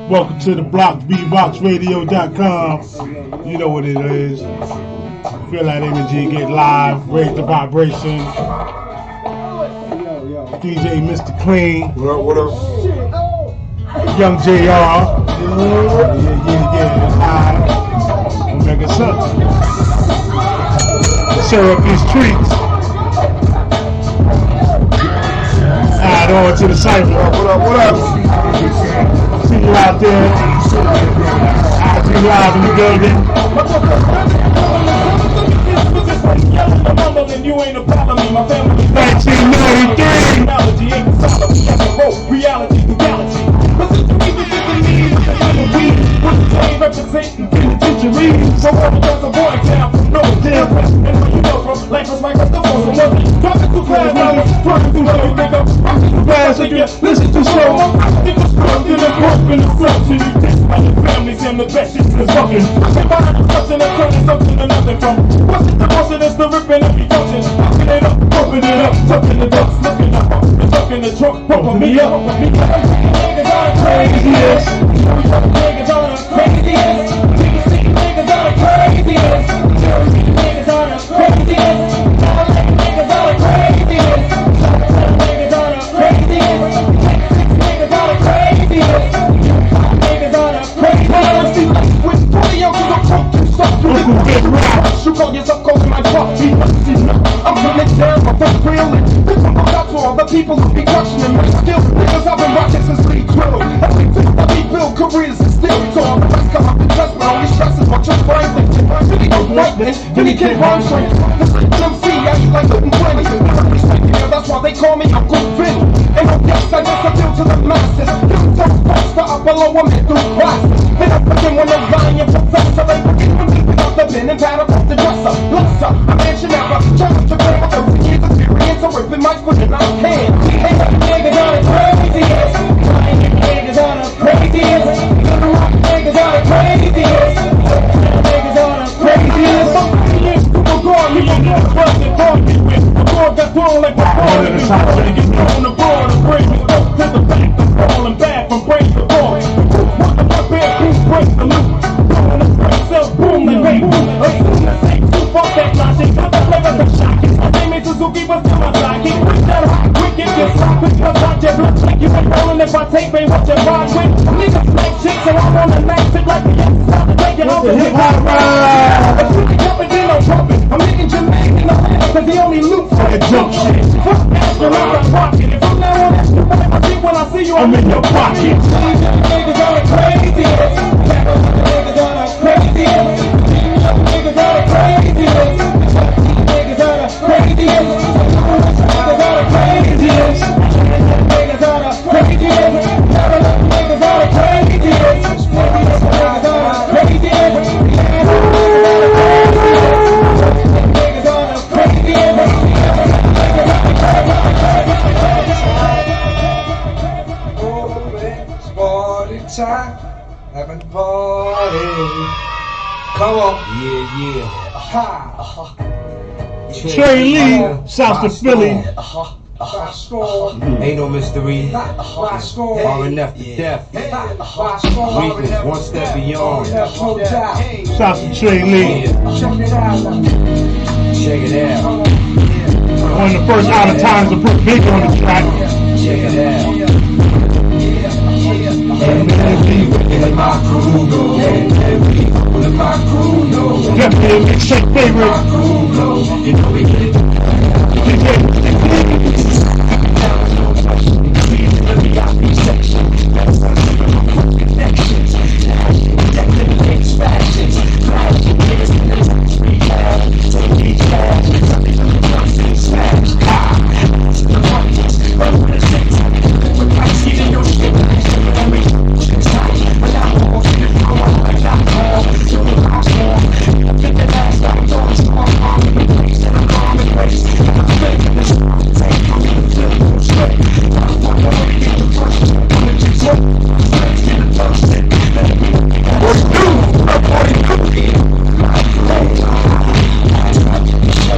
Welcome to the block, bboxradio.com. You know what it is. Feel that energy, get live, raise the vibration. DJ Mr. Clean. What up? Young JR. Yeah. It's high. Omega Sucks. Syrupy's Treats. Add on to the cypher. What up? See you out there. IG live in the building. You ain't a problem, my family. 1993. Reality to galaxy. Listen to me, this is me. With the same representing penitentiary. So all the guys are boy town from no difference. And when you know from life is like a double. So nothing. Dropping too fast, I was running through what you think I'm rocking too fast. And you listen too slow. I'm rocking too slow. Then I'm broken the flesh. And you test by your families and the best shit is fucking. And by the touching and turning something to nothing from. What's it the motion? It's the ripping every function. Popping it up, open it up, tucking the ducks, looking up, tucking the trunk, pumping me up, Niggas are the craziest. Niggas are the craziest. Niggas are the craziest. Niggas are the craziest. Niggas are the craziest. Niggas are the craziest. Niggas are the craziest. Niggas are the craziest. With 40 ounces of coke, you suck to the you call yourself cold my truck. I'm putting it down, my first reeling. This one goes out to all the people who be questioning my skills. Niggas I've been rocking since Lee Twiddle. Every single rebuild careers is still. So all the rest come up and trust, but only stresses what your brain thinks. Really don't like this, really can't rhyme straight. This is MC, I eat like Newton 20. Never respect me, that's why they call me Uncle Vin. And no yes, I just appeal to the masses. Give them so fast, up below a middle class. And I'm putting when they're lying and professor. They forget when we pick up the pen and pad across the dresser. Lesser, I mention never, challenge to play with 30 years experience. I'm ripping mics, putting out hands. And niggas are the craziest. Niggas are the craziest. Niggas are the craziest. Niggas are the craziest. People call me and that's what they call me with. The board got thrown like a ball. And it's hot to get on the board and bring me up to the back. I'm falling back from brain to ball. What the fuck, man? Who breaks the loop? Blowing the brain cells, boom, like hey, boom. Fuck that logic, I'm the flavor of shocking. My name is Suzuki, but still I'm locking. Quick that hot, quick get your sock, quick your touch your blood. Like you ain't rolling if I take me what you ride with. Niggas like shit, so I'm on the max it like the outside to take it off the hip hop ride. If you can jump it, then I'm pumping. I'm making Jamaican, I'm in cause the only loop for the jump shit. Fuck astronaut, I'm rocking. If I'm not on that shit, I think when I see you, I'm in your pocket. Niggas are the craziest. Niggas are the craziest. Niggas are the craziest. Niggas are the craziest. Niggas are the craziest. Niggas are the craziest. Niggas are the craziest. Niggas are the craziest. Niggas are the craziest. Oh, it's party time. Having a party. Come on. Yeah. Trey Lee, South of Philly. Ain't no mystery. RNF to death. Weakness, one step beyond. South of Trey Lee. Check it out. One of the first out of times to put Big on the track. Check it out. Definitely a mixtape favorite.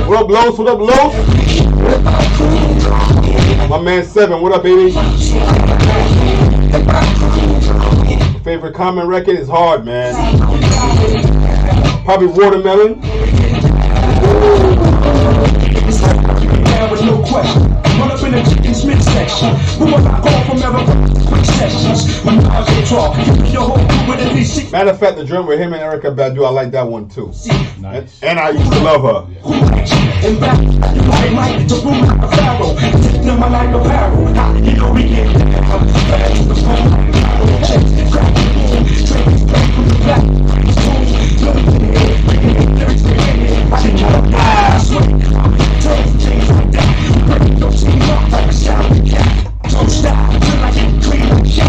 What up, Los? What up, Los? My man 7, what up, baby? favorite Common record is hard, man. Probably Watermelon. There was no question. Run up in the chicken Smith section. Who am I going from ever quick sessions? When I was talk, your whole with a DC. Matter of fact, the drum with him and Erykah Badu, I like that one too. Nice. And I used to love her. And back, like to boom like a pharaoh. Taking my like a barrel. You know we get don't stop till I get clean like shit.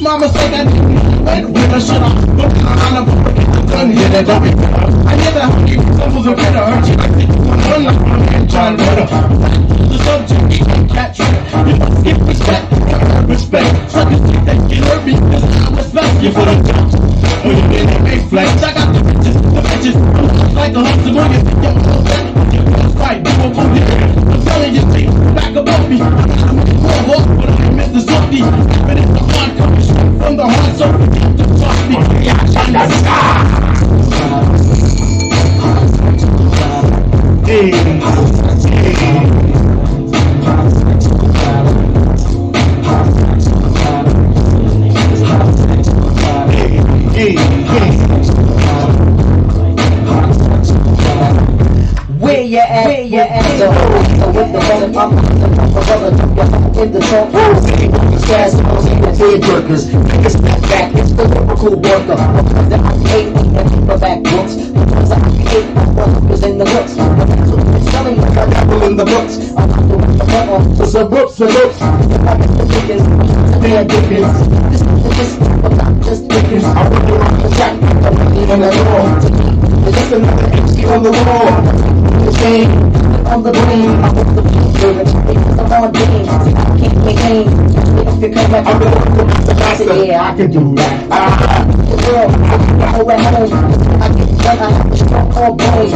Mama said that when I should have I never heard you stumbles and better hurt you like one I'm trying to better the subject catch you must give respect suck it that you hurt me cause I respect you for the jump when you been in big flags I got the bitches like a hustle when you think you're right do a booty I'm telling you see back above me walk but I miss the something but it's the heart coming straight from the heart so you to trust me Where you at, so with the phone, I'm in the trunk, gas, the tear jerkers, it's back, it's the lyrical worker, I hate the back books, because I hate was in the books, it's telling you the devil in the books, I'm doing the button, so some books, I'm the Dickens, they're Dickens, this, I'm not just Dickens, I'm on the track, I'm on the wall, there's just another MC on the wall. The same on the brain, I want the picture, because I'm on game, I can't maintain, if you come back, I'm the yeah, I can do that, the world, I go at home, I get done, I have to strong all boys,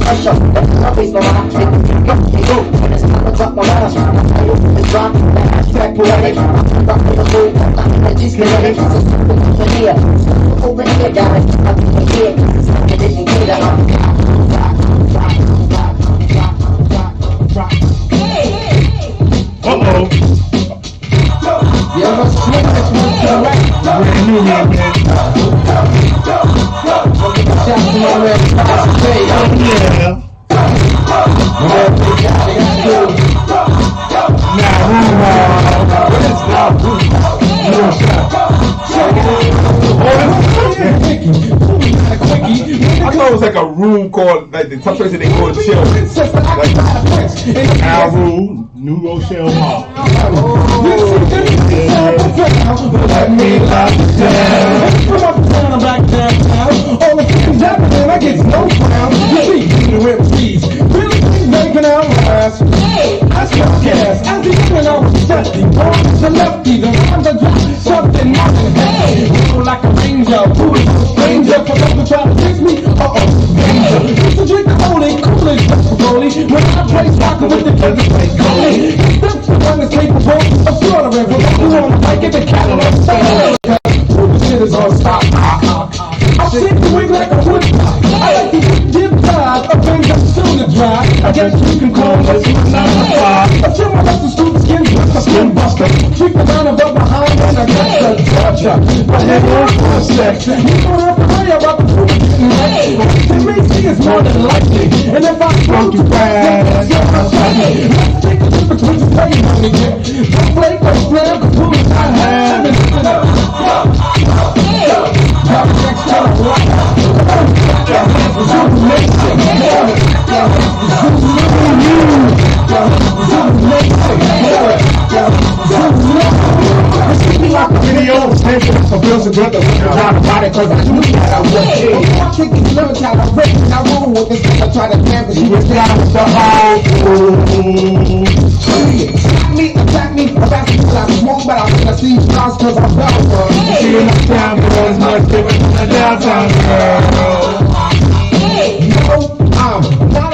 hush up, that's always my rock, they go, and it's time to drop my rhymes, I open the drop, the abstract poetic, I'm rocking the whole, I'm just kinetic, so over here, guys, I'm here, I didn't get it, Uh-oh. Yeah, let's swing this one to the right. Brand new man, man. Yeah. I thought it was like a room called, like the top place that they go to chill. Like Alru, New Rochelle Mall. All the things happening, I get no frown. You see, the MCs really making our lives. That's your gas. As the young and I was dusty, born to lefty, the rhymes are just something nothing. Hey, roll like a ranger, who is a stranger? For them to try to fix me, danger. Used to drink the Holy Coolidge, Rollie. When I play soccer with the kids, play goalie. That's the one that's capable of slaughtering. From everyone, I get the Cadillac style. niggas on stop. I shake the wig like a woodcock. I like to get tired of things that soon to dry. I guess you can call this my 9 to 5. I tell my rest of scoop skin buster. Treat the man above behind and I guess the torture. But head on for a sec. You don't have to worry about the food getting ready. To me, see it's more than likely. And if I throw too fast, you're not fighting. Let's take the difference with the pay money. Don't play, don't slam, the food is not having. Videos taken for bills and drugs. Trying to fight it 'cause I knew that I was dead. I kick these lyrics how I rip and I roll with this nigga try to canvas. You was down with the whole Attack me, attack me, I smoke, but I think I see stars 'cause I'm bound. See you next time, boys. Much different than the downtown girl.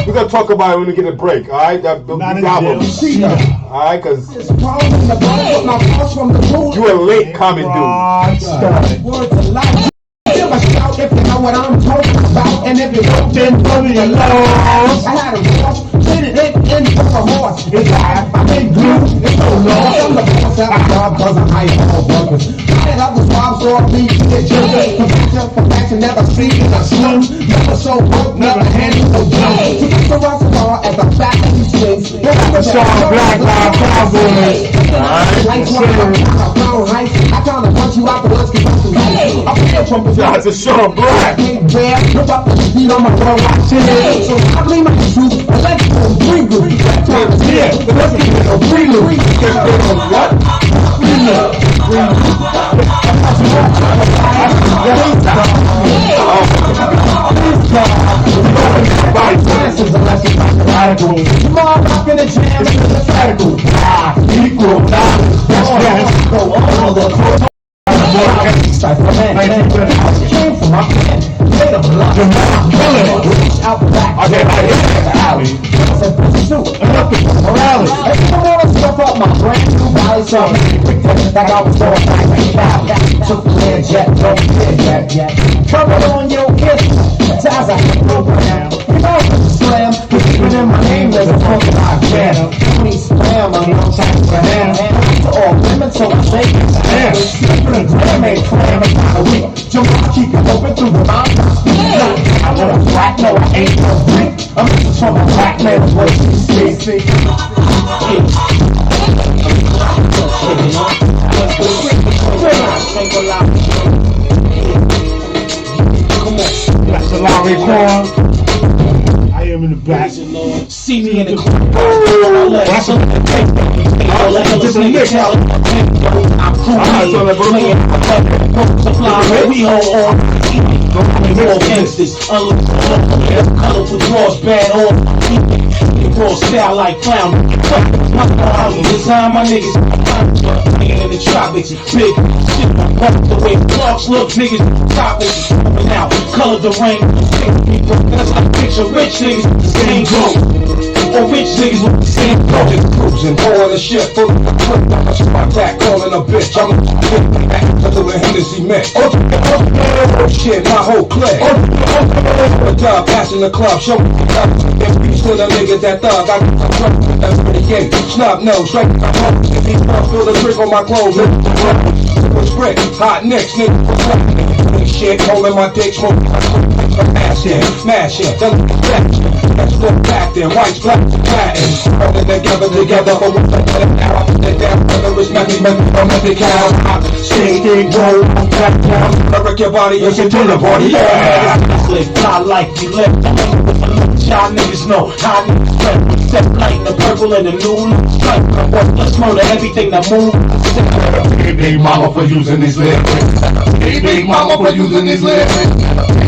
We're gonna talk about it when we get a break, alright? Not in album. jail. Alright, cause It's problem in the bottom with my cross from the pool. you a late coming dude. Words a lot. Give a shout if you know what I'm talking about. And if you don't, then put me alone. I had a horse, fitted it in for a horse. It's live, I made glue, it's so long. I'm the boss at my job cause I'm high all workers. And I was wild, so I beat the children. For fashion, never seen a slim. Never so broke, never handled no jump. To get the rock star at the back of these things. Black Lives Cowboys. I trying to punch you out the woods 'cause I'm too late. I'm here from the That's a Sean Black. I can't bear, look up the speed on my road, I chill. So I blame my truth, I like to go bring you. Yeah, the rest of you know, bring you. What? Bring Tomorrow rock in the jam, it's radical. Equal knowledge, go all the came from my pen, made a block, reach out the back, Okay, I hit the alley. I said, pursuit, enough of morality. I come on and stuff up my brand new body, so I made quick tips like I was going back and took the land jet, don't get jet. Trouble on your kid, times I hit program. You know it's a slam, cause even in my name there's a funk about jam. Tony Slam, I'm no time for him. To all women, so I shake it. Sleeping and gram ain't clam a week. Jump on, keep it open through the mountains. I want a flat, no, I ain't no freak. I'm just from a black man, what you see. That's a Larry Paul. I am in the back. See me in the club. That's a We all gangsters, colorful drawers, bad all raw style like clown. Design my niggas in the tropics, big shit. The way clocks look, niggas tropics coming out. Color the rain, that's like picture rich niggas, the same goal. Or rich niggas with the same project cruising, pouring the shit full of my back, calling a bitch. I'm a little Hennessy mix. Shit, my whole clique. A dog passing the club, show me to the niggas that thug. I got drunk, that's pretty gay. Snub nose, straight to my home. If he feel the trick on my clothes, brick, hot nicks, nigga. Shit, holding my dick, smoking mash in, that's good back there, white, black, Latin, rolling together, but we're now, whether it's nothing but from the cow, sing, roll, back down, I wreck your body, it's a dinner party, yeah. Fly like you left, y'all niggas know, how niggas rep, set light in the purple and the new stripe, let's murder everything that moves. Hey, big mama for using these lyrics. Hey, big mama for using these lyrics.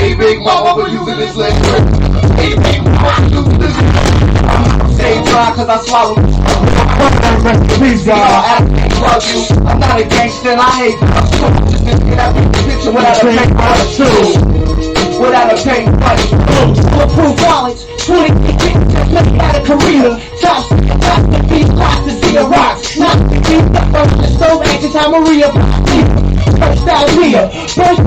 Hey, big mama for using this lyrics. Hey, big mama for using this lyrics. Say, try, cause I swallow. Rest in peace, God. I'm not a gangster and I hate picture without a paint money. Without a paint money. Bulletproof wallets, 20 out of Korea. Top to be lost to see the rocks. Not to be so anti-time Maria. First out here. First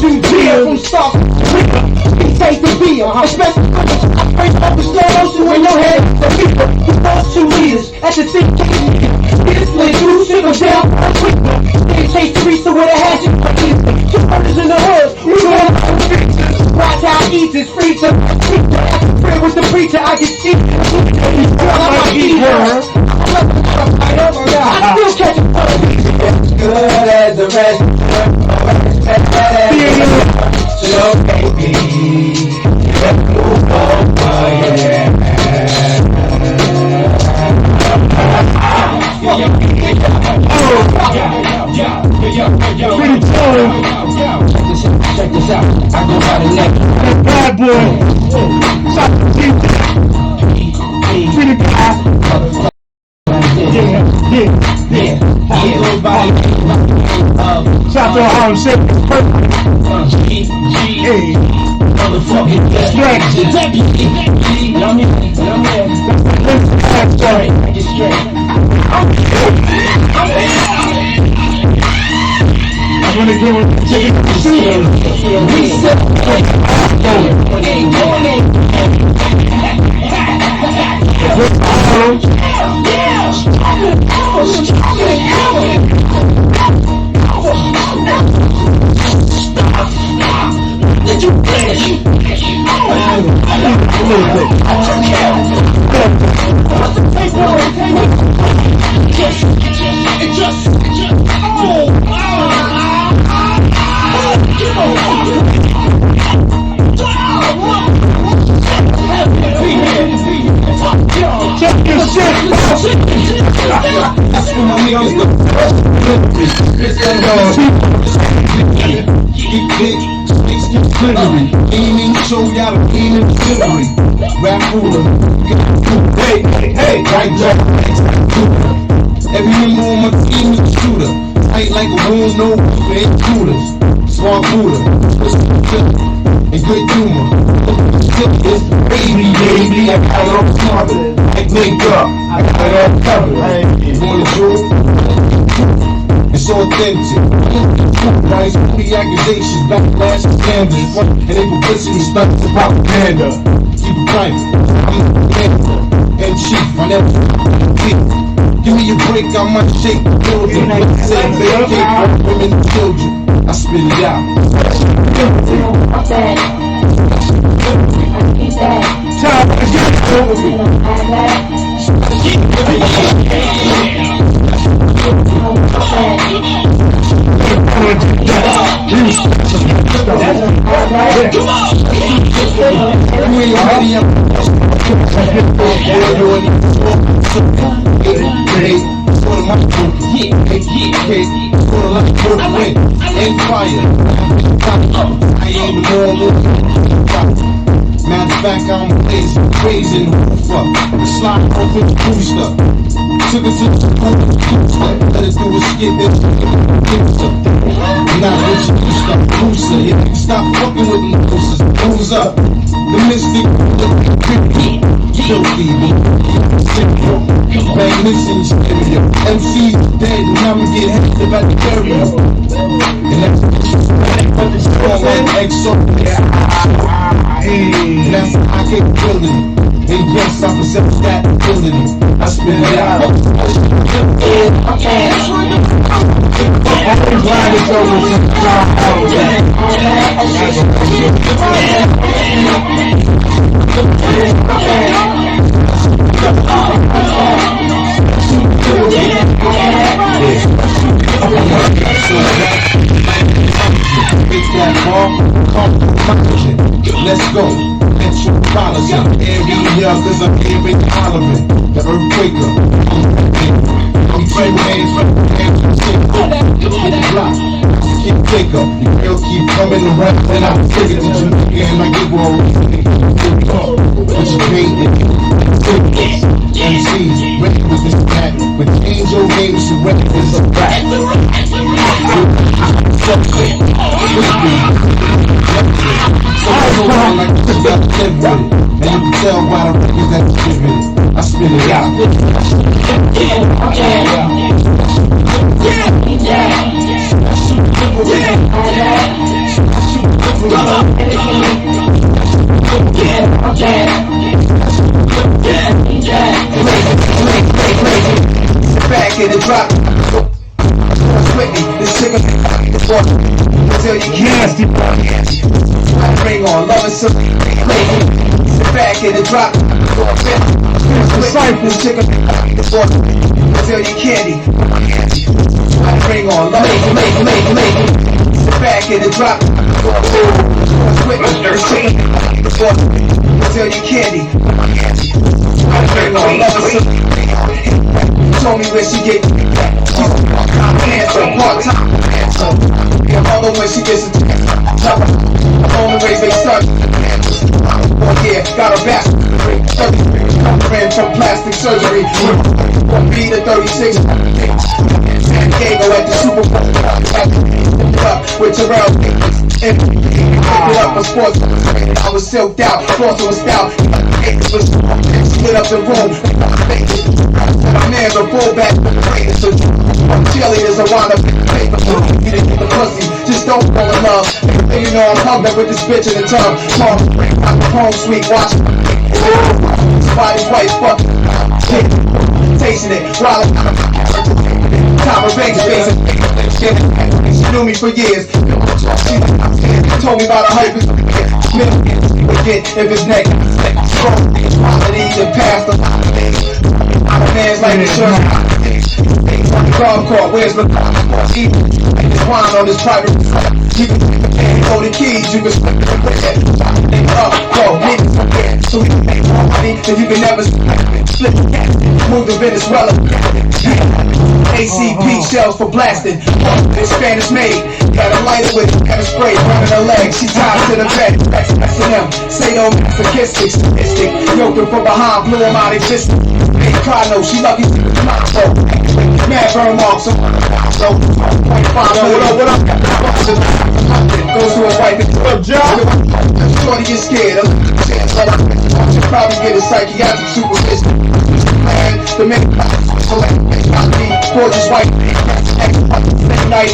from Star we take the beer. Especially when I break up the slow motion when your head is the people. You lost 2 liters at the sink. This lit, you should have down for a quick one. They chase Teresa with a hatchet. 2 murders in the hood. We going on the streets. Watch how I eat this freezer. Friend with the preacher, I can see. I still catch a good as the rest. So baby, let's move over, yeah. Check this out. I go by the name. Bad boy. Stop the team. Pretty guy. Yeah. He goes by the name of Shout to Harlem Shake. Hey. motherfucking Distraction. I'm I'm gonna give it to check your shit. That's when my niggas the keep big, sticks get glittery. Ain't even show y'all the pain and delivery. Rap ruler, hey, right jack. Every member on my team is a shooter. Tight like a wound, no ain't shooters. Smart Buddha, and good humor. Baby, I got it all covered. Like makeup, I got it all covered. You want to show? It's authentic. Nice the accusations, backlash, scandals, and they publicity stuff to propaganda. Keep it private. I'm the commander and chief. I never keep. Give me a break, I might shake the building. Say vacate women and children. I spit it out. Time to get over me. Matter of fact, I'm crazy in the roof up. Slide off with the booster. Took it to the school, let it do a skit, then not what you used to, loser. Yeah, stop fucking with them losers. Who's up? The mystic, filthy, bang this in stereo. MC's dead, and I'ma get hacked about the burial. And that's strong and exorbitant. And that's how I get building. And yes, I possess that ability. I spit it out. Let's go. Metropolitan. Area, cause I'm here in Oliver. The earthquaker. I'm Fred Wayne from the block. Keep take up. The girl keep coming around and I figure that you and I get more. But you can't. live with it. And you can tell by the records that you give it. I spit it out. Back in the drop. With me, this chicken until you Nasty. bring on love and some back in the drop. This chicken until you candy. Bring on love and back in the drop. With me, this chicken until you candy. Bring on love and some. Told me where she get. Answer part-time. Although when she gets a only raise they start. Yeah, got her back. Ran from plastic surgery. Be the 36. San Diego at the Super Bowl. With Terrell. And pick it up for sports. I was silked out. Boston was stout. Split up the room. My man's a fullback. Cheerleaders are wind up in the paper. You didn't get the pussy, just don't fall in love. And you know I'm hugged with this bitch in the tub. Mom, I'm home sweet, watching. Somebody's wife, fuck. Tasting it while I'm time of bank space. She knew me for years. She told me about a hype. If it's neck, quality to pass the man's like the shirt. Golf court, where's the wine on this private? You can hold the keys, you can go, so we can make more money than you can never split. Move to Venezuela. ACP shells for blasting. It's Spanish made. Got a lighter with it, got a spray running her legs. She tied to the bed. That's them. Say no masochistic, sadistic. Yoked her from behind, blew him out existing. Ain't cry no, she lucky. Mad burn marks. So, what up? Goes to a wife. What up, John? Shorty get scared. She'll probably get a psychiatric supervision. The man, gorgeous white. Night,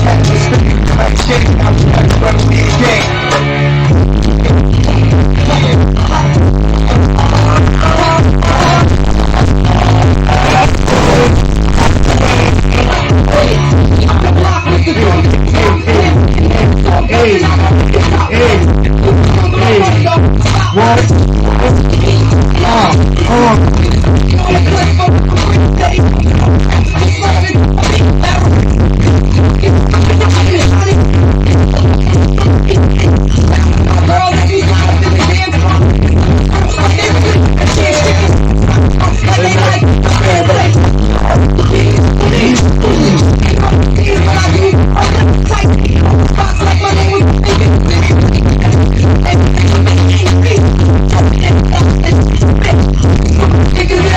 Niggas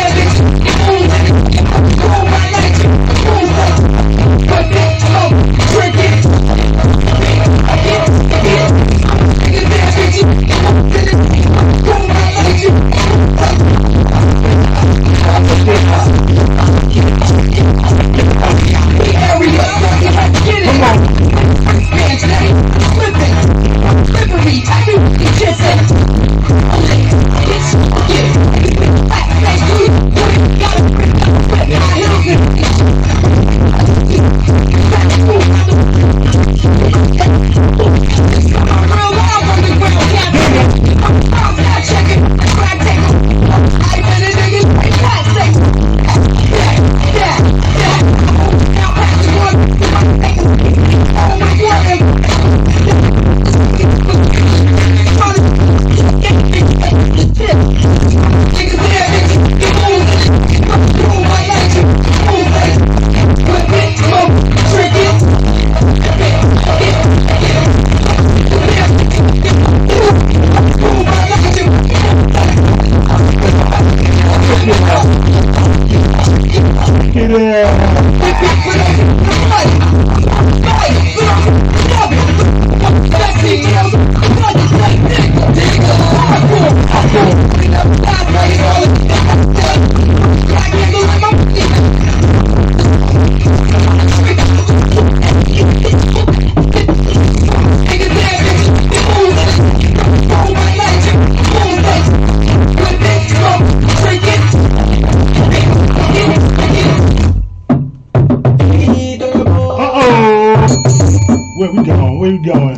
going.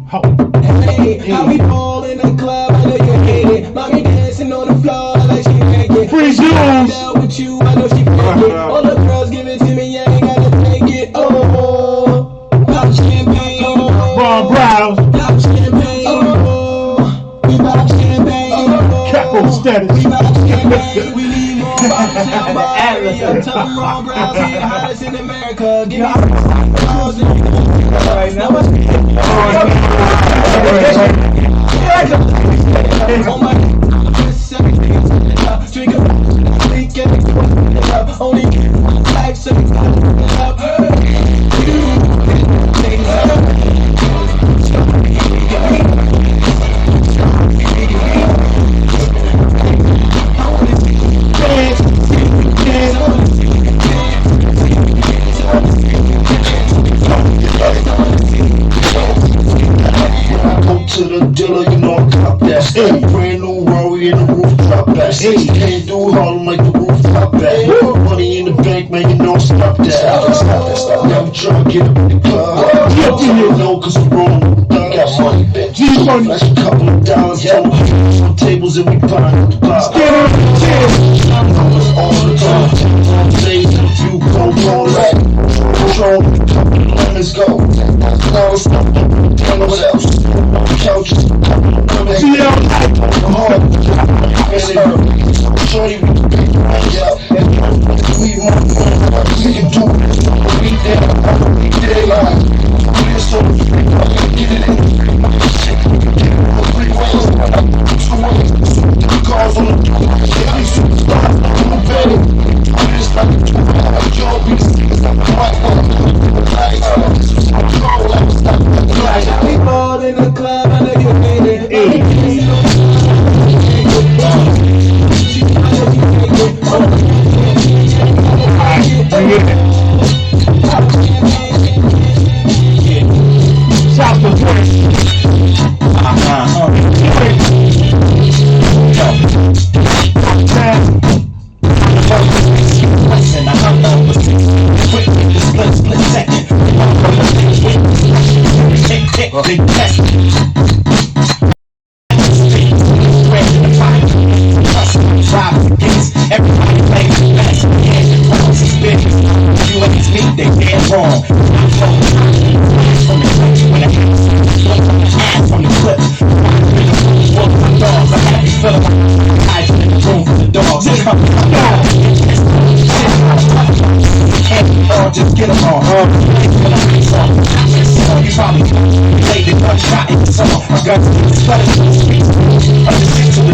Ho. Hey, I be all in the club, I know you hate it. Mommy dancing on the floor like she naked. Free jewels. With you, I know she fake it. All the girls give it to me, I ain't gotta take it. Oh, pop champagne. Ron Browse. Pop champagne. Oh, we pop champagne. Capo status. We pop champagne. We need more bottles out by area. Tell them Ron Browse here, hottest in America. Give me some bottles right now. Oh my drink only life so to the dealer, you know I cop that. Hey. Brand new Rory in the rooftop back. Hey. Can't do Harlem like the rooftop back. Money in the bank, man, you know stop that. Stop. Never try to get up in the club. You know, cause I'm wrong. Got money, bitch. Flash a couple of dollars on tables and we find the box. Numbers all the time. Days and a few cold rolls. Control, let's go. Now it's not what else? Couches, hard, shorty, we can do it. We there, so get it in. Cars on the people in the club, I know you hate it. South of everybody plays the best. You ain't me, they dead wrong. From the country when I ass from the clip. Walk my dogs, I had me feeling like I in the room for the dogs. Just get them on. You probably played the gunshot in the summer. My guns in the sweater to the streets. Understand to the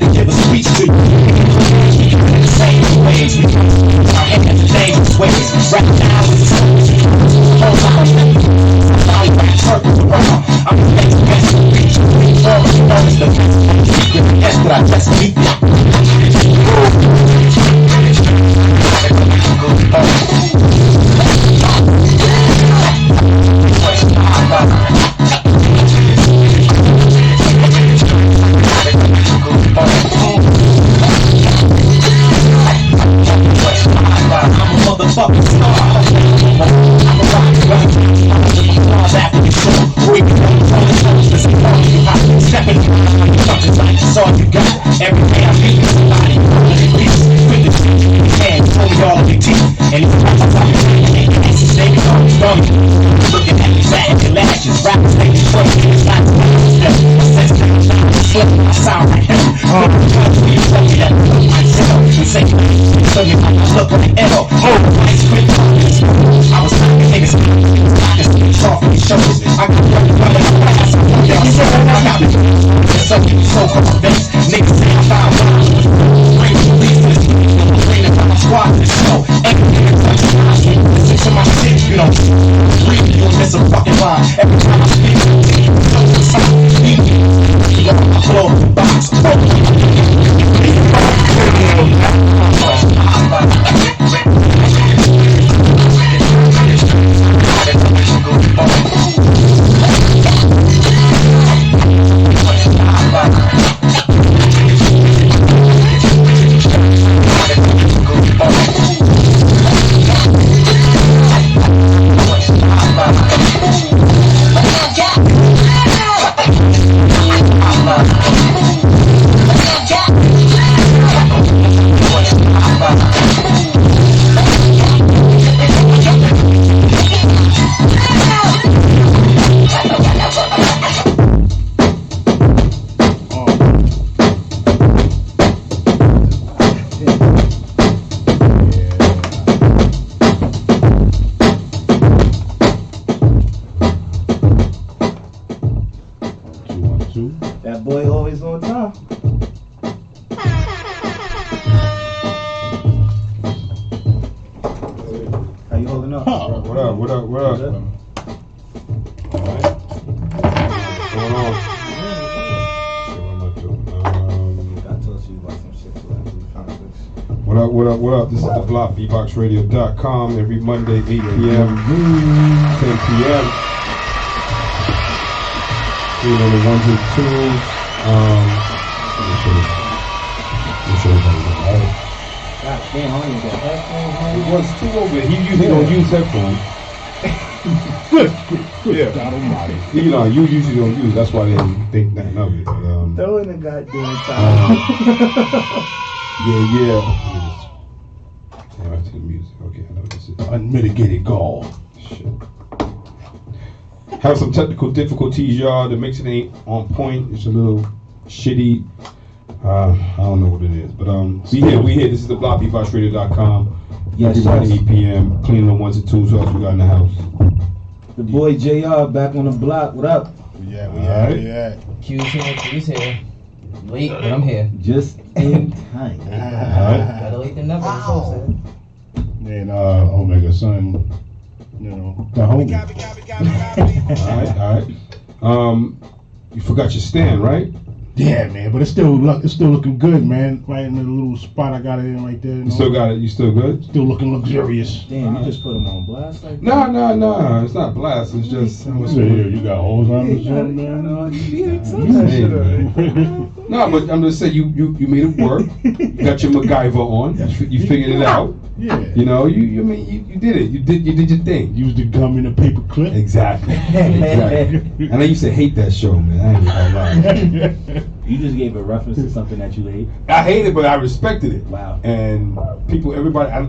they give a speech to you. The same ways we our head in the dangerous ways. Right now it's a whole lot of back circles around. I'm the next best reach. All you know is the secret. Guess what I just meet motherfucking star. I'm a rock, after you show. We can go on the show, this is all you got. Stepping something's like that's all you got. Every day I meet somebody, peace, with the hand, show me all of your teeth. And if I'm talking to you, they can stay on the phone. Looking at me, sad your lashes, rappers make me play. It's not to I sound like him. We fucking that myself. We say, so you look like an L. I was talking niggas, I can see soft in shoulders. I can run the class. I got me. So called base. Niggas say I found one. Bring the police. Bring the squad to the show. Everything is like listen to my shit, you know. Read you and miss a fucking line. Every time I speak, you know, I blow up the box. too. That boy always on time. How you holding up? Huh. What up? What up? What up? Good. Alright. What's going on? I told you about some shit too. What up? What up? What up? This is the Block, BBoxRadio.com. Every Monday, 8 p.m., 10 p.m. Doing on the ones and twos. Make sure everybody know, alright? God damn, I don't even got headphones. It was two over. He usually don't use headphones. Yeah. God almighty. You know, you usually don't use. That's why they didn't think nothing of it. But, Throw in the goddamn time. yeah. Yeah, I to the music. Okay, I know this is Unmitigated gall. shit. Have some technical difficulties, y'all. The mixing ain't on point. It's a little shitty. I don't know what it is, but we here. This is the Block, BBoxRadio.com. Yes, Everybody yes. 8 p.m. Cleaning on ones and twos. Who else we got in the house? The boy JR back on the block. What up? Yeah, we Alright. at. Q's here. Late, but I'm here. Just in time. Better late than never. So And Omega Son, you know, the homie. All right. You forgot your stand, right? Yeah, man, but it's still looking good, man. Right in the little spot I got it in right there. You still got it. You still good? Still looking luxurious. Damn, you just put him on blast like that? No. It's not blast. It's just. What's here? You got holes on the something, man? No, but I'm just saying you made it work. You got your MacGyver on. You figured it out. Yeah. You know, you did it. You did your thing. Use the gum in the paper clip. Exactly. And I used to hate that show, man. I ain't gonna lie. You just gave a reference to something that you hate. I hate it, but I respected it. Wow. And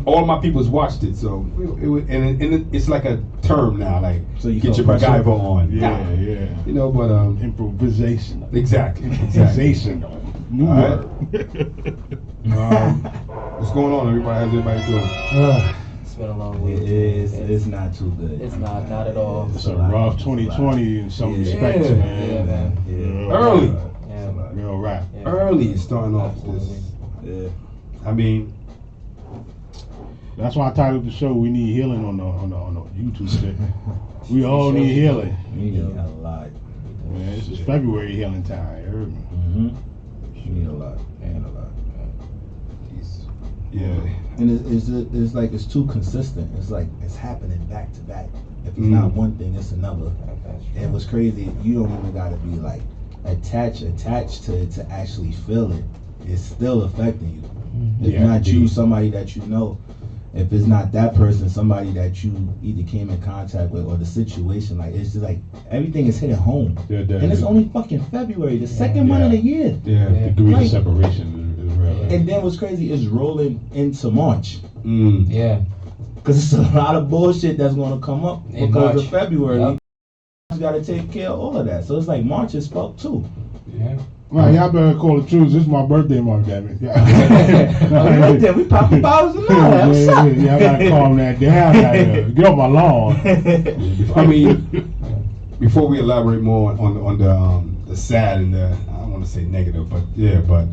all my people's watched it, so it's like a term now, like So you get felt your pressure? MacGyver on. Yeah. You know, but Improvisation. exactly. Improvisation. New All word. What's going on, everybody? How's everybody doing? it's been a long week. It's not too good. It's not at all. It's a rough 2020 in some Yeah. respects, Yeah. man. Yeah, man. Yeah. Early. Yeah. Real rap. Yeah. Early is starting off this. Yeah. I mean, That's why I titled the show "We Need Healing" on the YouTube shit. We all need healing. We need a lot. Man, this is February healing time. You heard me? Mm-hmm. We need a lot. And a lot. yeah. And it's like it's too consistent. It's like it's happening back to back. If it's not one thing, it's another. And what's crazy, you don't even gotta be like attached to it to actually feel it. It's still affecting you. If Yeah, not you, indeed. somebody that you know. If it's not that person, somebody that you either came in contact with or the situation, like it's just like everything is hitting home. And it's only fucking February, the second month of the year. Yeah. Degree Like- of separation is real. And then what's crazy is rolling into March. Yeah. Because it's a lot of bullshit that's going to come up In because March. of February. Yep. You got to take care of all of that. So it's like March is fucked too. Yeah. Well, y'all better call the truth. This is my birthday month, damn it. Right there, we popping bottles and all that. What's up? Y'all gotta calm that down. Get off my lawn. I mean, before we elaborate more on the sad and the, I don't want to say negative, but yeah, but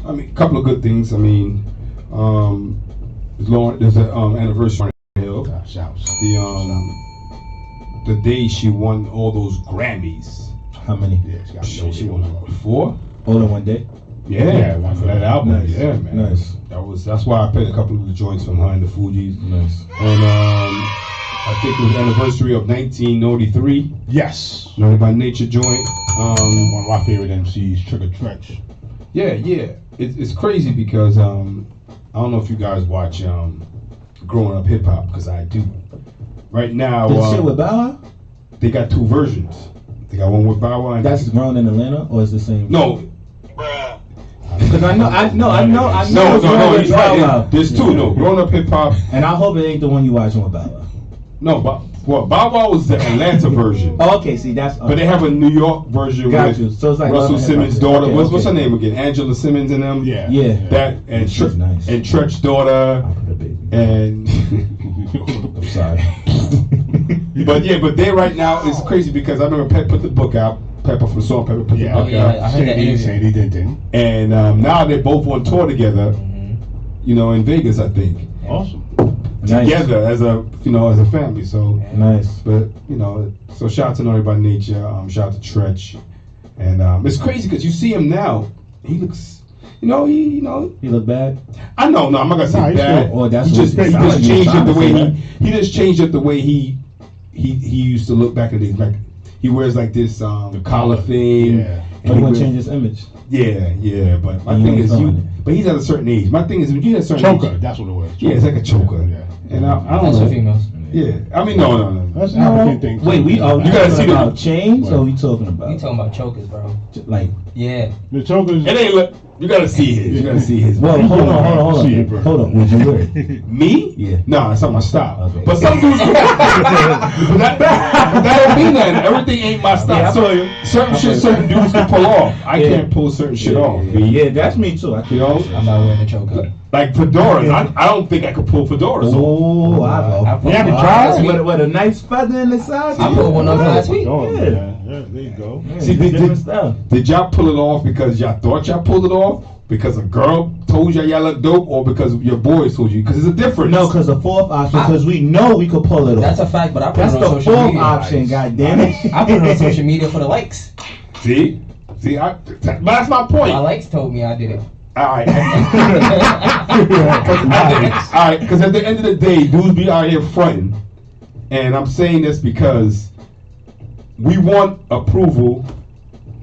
I mean, a couple of good things. I mean, there's an anniversary on the Hill. Shouts. The day she won all those Grammys. How many? Yeah, She won what, 4? All in one day? Yeah, for that album. Nice. Yeah, man. Nice. That's why I played a couple of the joints from her and the Fugees. Nice. And I think it was the anniversary of 1903. Yes. Naughty by Nature joint. One of my favorite MCs, Trigger Trench. Yeah. It's crazy because I don't know if you guys watch Growing Up Hip Hop, because I do. Right now, The shit with Bow Wow? they got 2 versions. They got one with Bow Wow. And That's grown in Atlanta, or is the same? no. Because I know. No, it's grown with he's Bow right. Wow. There's 2. No, Growing Up Hip Hop. And I hope it ain't the one you watching with Bow Wow. No, Bow Wow was the Atlanta version. Oh, okay, see, that's. But they have a New York version Got with you. So it's like Russell Love and Hip Hop. Simmons' daughter. Okay, What's her okay. name again? Angela Simmons and them. Yeah. Yeah. That and She's nice. and Tretch's daughter I'll put a baby. and. I'm sorry. But they right now it's crazy because I remember Pet put the book out Pepper from Salt Pepper put Yeah, the book yeah, out. I heard that interview. Sandy Denton. And now they're both on tour together, you know, in Vegas, I think. Awesome. Together as a, you know, as a family. So Nice. but you know, so shout out to Naughty by Nature, shout out to Tretch, and it's crazy because you see him now, he looks, you know, He look bad. I know, no, I'm not gonna say Nah, he's bad. good. Oh, that's he what just it he sounds just like. changed it the way Sounds he just changed it the way he used to look back in the days. Like he wears like this collar thing. Yeah. And But he he want wears- to change his image. Yeah, but my And thing you is ain't you, feeling but he's at a certain age. My thing is when you hit a certain Choker. age, That's what it was. yeah, it's like a choker. Yeah. And I don't That's know. for females. Yeah, I mean no. That's an African thing. Wait, we You gotta talking see the- about chains or we talking about You talking about chokers, bro? like? Yeah. The chokers. It ain't look. You gotta see his. You gotta see his. Well, hold on. See it, bro. Hold on. Would you wear it? Me? Yeah. No, that's not my style. Okay. But some dudes. but that don't mean that. Everything ain't my style. Yeah, I feel you. Certain shit, certain dudes can pull off. I Yeah. can't pull certain shit off. Yeah, that's me too. I You know, I'm not wearing a choker. like fedoras. I don't think I could pull fedoras off. Oh, I know. You haven't tried? With a nice feather in the side. I put one on last week. Oh, Yeah. man. Yeah, there you go. Yeah, See, it's a different style. Did y'all pull it off because y'all thought y'all pulled it off? Because a girl told y'all look dope, or because your boys told you? Because there's a difference. No, because the fourth option, because we know we could pull it off. That's a fact, but I put That's it on the social fourth media. option, goddammit. I put it on social media for the likes. See, but that's my point. My likes told me I did it. All right. All right, because at the end of the day, dudes be out here fronting, and I'm saying this because we want approval,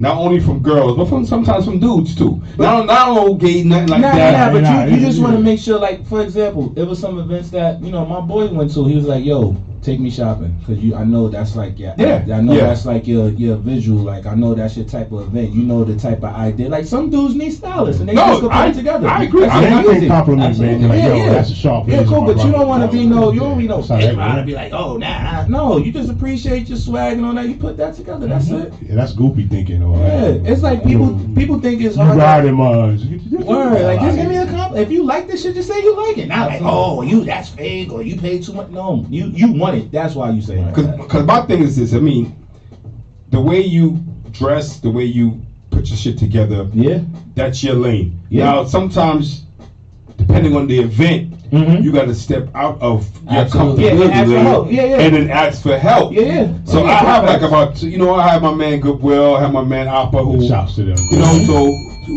not only from girls, but sometimes from dudes too. Not old gay, nothing like that. But Nah, you just yeah. want to make sure, like, for example, it was some events that, you know, my boy went to. He was like, yo, take me shopping. Because I know that's like, Yeah, I know yeah. that's like your visual. Like, I know that's your type of event. You know the type of idea. Like, some dudes need stylists, and they just go put it together. I agree. That's I mean, I easy. take compliments, man. You're like, yo, Yeah. that's a sharp. Yeah, razor, cool, my but you brother. don't want to be you don't be That's how that around goes. and be like, oh, nah. No, you just appreciate your swag and all that. You put that together. That's it. Yeah, that's goofy thinking, or Yeah, it's like people think it's You hard. ride him, Word, like just give me a compliment. If you like this shit, just say you like it. Not like, oh, that's fake or you paid too much. No, you want it. That's why you say it. Because my thing is this. I mean, the way you dress, the way you put your shit together, Yeah. that's your lane. Yeah. Now, sometimes, depending on the event, Mhm. you got to step out of your Absolutely. Yeah, and comfortability ask for lane help. Yeah. and then ask for help. Yeah. So I have like about, I have my man Goodwill, I have my man Appa who, Shouts to them. so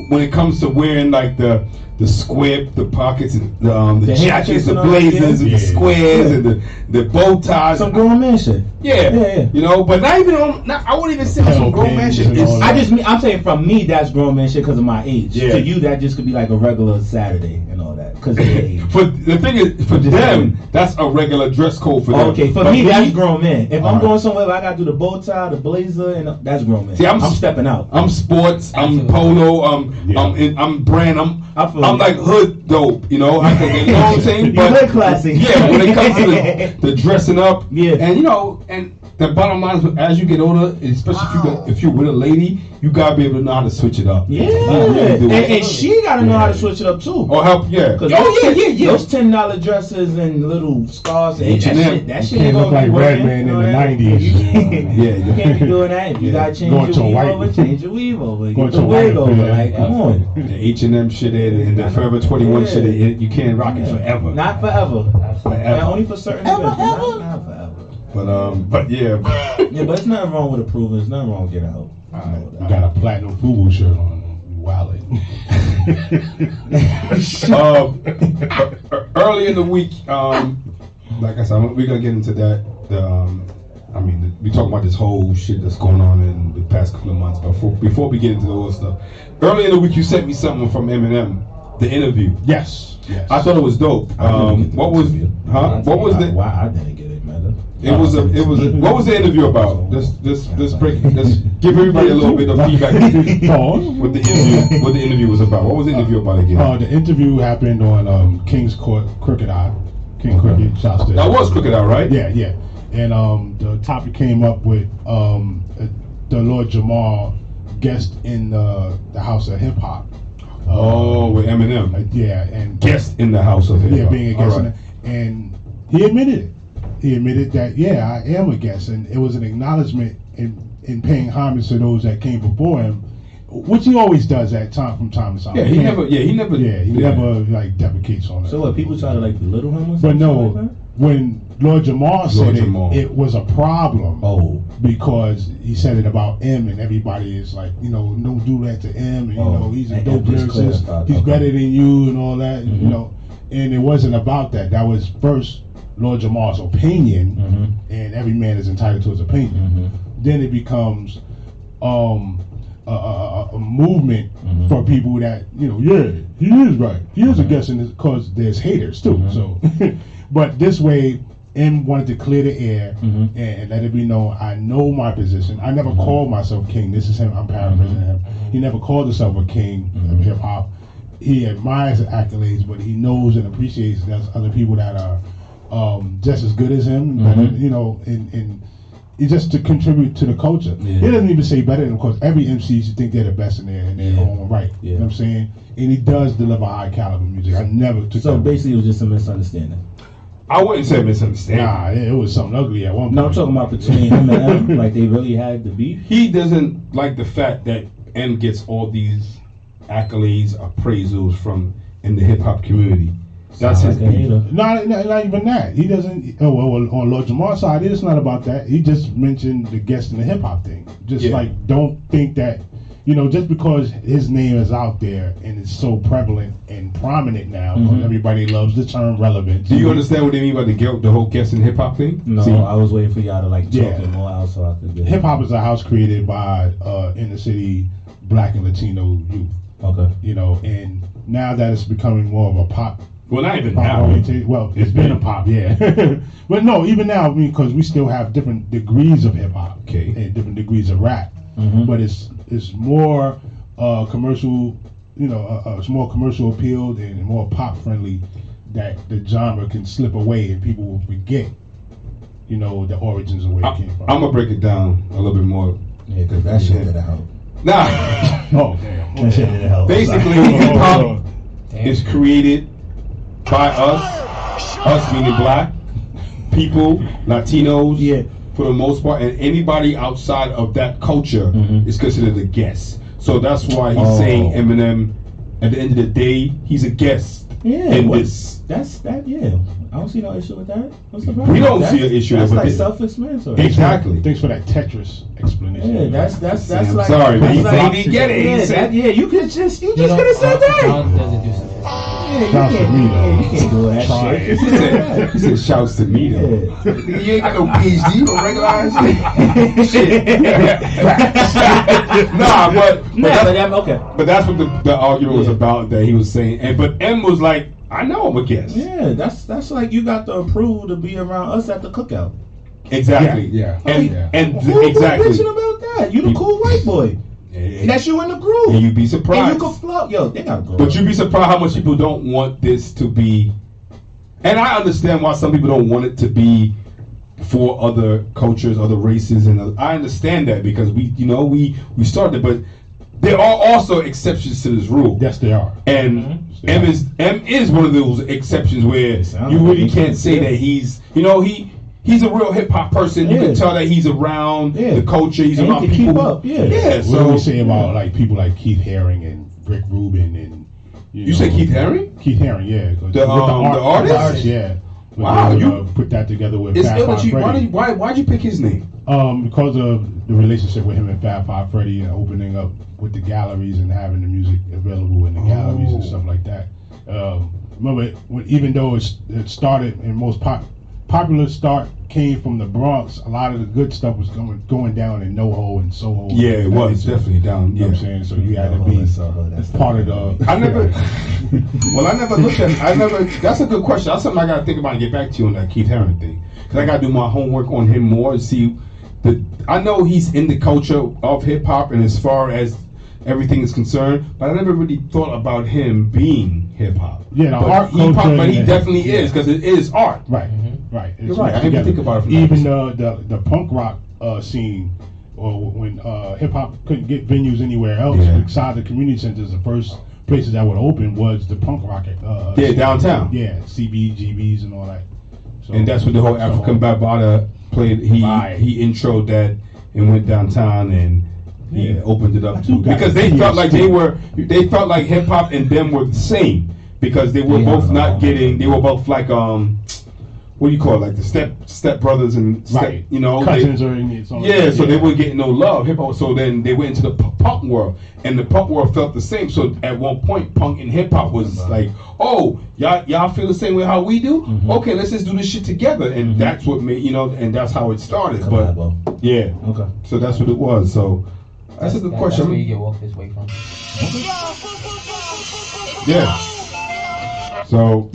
when it comes to wearing like the squib, the pockets, and the The jackets, handkerchiefs the and all that, blazers, and yeah. the squares, and the bow ties. Some grown man shit. Yeah, Yeah. but not even on. I wouldn't even say some grown man shit. And all It's- that. I'm saying from me, that's grown man shit because of my age. Yeah. To you, that just could be like a regular Saturday and all that because of your age. For the thing is, for them, that's a regular dress code for them. Okay, for But me, that's grown man. If I'm Alright. going somewhere, I gotta do the bow tie, the blazer, and that's grown man. See, I'm stepping out. I'm sports. I'm Absolutely. polo. Yeah. I'm brand. I feel I'm you. like hood dope. You know, I think you know what I'm saying. You hood classy. Yeah, when it comes to the dressing up. Yeah. And and the bottom line is, as you get older, especially if you're with a lady, you gotta be able to know how to switch it up. Yeah, You really do. and she gotta know how to switch it up too. Or help, yeah. Cause yeah. those $10 dresses and little scarves, and H&M. that shit You ain't can't look gonna like be working, Redman you know in the that? 90s. You can't be doing that. If you Yeah. gotta change Going your to weave white- over, change your weave over. Going Get to the wig white, over. yeah. Like, come on. The H&M shit and the Forever 21 Yeah. shit, you can't rock it forever. Not forever. Forever. And only for certain events. Not forever. But yeah. Yeah, but it's nothing wrong with approving. There's nothing wrong with getting out. I got a platinum Fugees shirt on. Wallet. Early in the week, like I said, we're gonna get into that. We talking about this whole shit that's going on in the past couple of months. But before we get into the other stuff, early in the week you sent me something from Eminem, the interview. Yes. I thought it was dope. What was the? Why I didn't get it, man? What was the interview about? Let's give everybody a little bit of feedback. Pause. What the interview was about? What was the interview about again? The interview happened on King's Court, Crooked Eye. King Crooked, shouts to That was Crooked Eye, right? Yeah. And the topic came up with the Lord Jamal guest in the House of Hip Hop. With Eminem. Yeah, and Guest in the House of Hip yeah, Hop. being a guest, All right. and he admitted it. He admitted that I am a guest, and it was an acknowledgement. And in paying homage to those that came before him, which he always does at time from time to time. Yeah, he never like deprecates on it. So what? People try to like belittle him, or but something no, like that? when Lord Jamar said Jamar. it was a problem. Oh, Because he said it about M, and everybody is like, don't do that to M, and he's a and dope just lyricist. clarified, He's okay. better than you, and all that, and it wasn't about that. That was first Lord Jamar's opinion, and every man is entitled to his opinion. Then it becomes a movement for people that he is right. He is a guest in this, because there's haters too. So, but this way, M wanted to clear the air and let it be known. I know my position. I never called myself king. This is him. I'm paraphrasing him. He never called himself a king of hip hop. He admires the accolades, but he knows and appreciates there's other people that are just as good as him. Better, and it's just to contribute to the culture. He doesn't even say better than, because every MC should think they're the best in their own right. You know what I'm saying? And he does deliver high caliber music. I never took so that. basically it was just a misunderstanding. I wouldn't say misunderstanding. Nah, it was something ugly at one point. No, I'm talking about between him and M. Like they really had the beef. He doesn't like the fact that M gets all these accolades, appraisals from in the hip hop community. That's his beef. Not even that. He doesn't. On Lord Jamar's side, it's not about that. He just mentioned the guest in the hip hop thing. Just like, don't think that, just because his name is out there and it's so prevalent and prominent now, because everybody loves the term relevant. Do you understand what they mean by the whole guest in hip hop thing? No, See? I was waiting for y'all to talk it more out so I could get Hip hop is a house created by inner city Black and Latino youth. Okay. And now that it's becoming more of a pop. Well, not even pop now. oriented. Well, it's been a pop, yeah. But no, even now, because we still have different degrees of hip hop, and different degrees of rap. But it's more commercial, it's more commercial appealed and more pop friendly, that the genre can slip away and people will forget, the origins of where it came from. I'm gonna break it down a little bit more. Yeah, because that shit didn't help. Nah. Oh, damn. That shit didn't help. Basically, hip hop is created by us meaning black people, Latinos, for the most part, and anybody outside of that culture is considered a guest. So that's why he's saying Eminem, at the end of the day, he's a guest in this. I don't see no issue with that. What's the problem? We don't see an issue with with like it. self-explanatory. Exactly. Thanks for that Tetris explanation. Yeah, that's I'm like. sorry, that's he like, didn't get it. You could just could have said that. Doesn't do sophisticated. Shouts to me, though. You can't do that Try shit. He said, shouts to me, though. You ain't got no PhD or regular Nah, Okay. but that's what the argument was about, that he was saying. But M was like, I know I'm a guest. Yeah, that's like you got the approval to be around us at the cookout. Exactly. Yeah. And Who exactly. bitching about that? You the cool white boy. And That's you in the group. and you'd be And surprised. you can float. Yo, they gotta go. But you'd be surprised how much people don't want this to be. And I understand why some people don't want it to be for other cultures, other races, and I understand that, because we started, but there are also exceptions to this rule. Yes, they are. And M is one of those exceptions where you really can't say that he's a real hip hop person. You can tell that he's around the culture. He's And around he can people. keep up, yeah. What do So we say about like people like Keith Haring and Rick Rubin and you say Keith Haring? Keith Haring, yeah. The artist? yeah. Wow, When they, you put that together with It's Fab ill Five that you. Freddy. Why'd you pick his name? Because of the relationship with him and Fab Five Freddy, and opening up with the galleries and having the music available in the galleries and stuff like that. Remember, even though it started in most popular start came from the Bronx, a lot of the good stuff was going down in NoHo and Soho. Yeah, it was definitely down. You know what I'm saying? So you had to be part of the. I never looked at. That's a good question. That's something I gotta think about and get back to you on that Keith Haring thing, because I gotta do my homework on him more and see. I know he's in the culture of hip hop, and as far as everything is concerned, but I never really thought about him being hip hop. Yeah, the art culture. But he definitely is, because it is art. Right. Right. You're right. I didn't think about it from that even the punk rock scene, or when hip hop couldn't get venues anywhere else besides the community centers, the first places that would open was the punk rock. Downtown. Yeah, CBGBs and all that. So, and that's when the whole African Bambaataa played. He introed that and went downtown and he opened it up do got because they it. felt like they felt like hip hop and them were the same because they were both not getting. They were both like what do you call it? Like the step brothers and Right. you know, Cousins or anything. so they weren't getting no love. Hip hop. So then they went into the punk world, and the punk world felt the same. So at one point, punk and hip hop was like, oh, y'all feel the same way how we do. Okay, let's just do this shit together, and that's what made and that's how it started. But yeah, Okay. so that's what it was. So that's a good question. That's where you get Walk This Way from. Yeah. So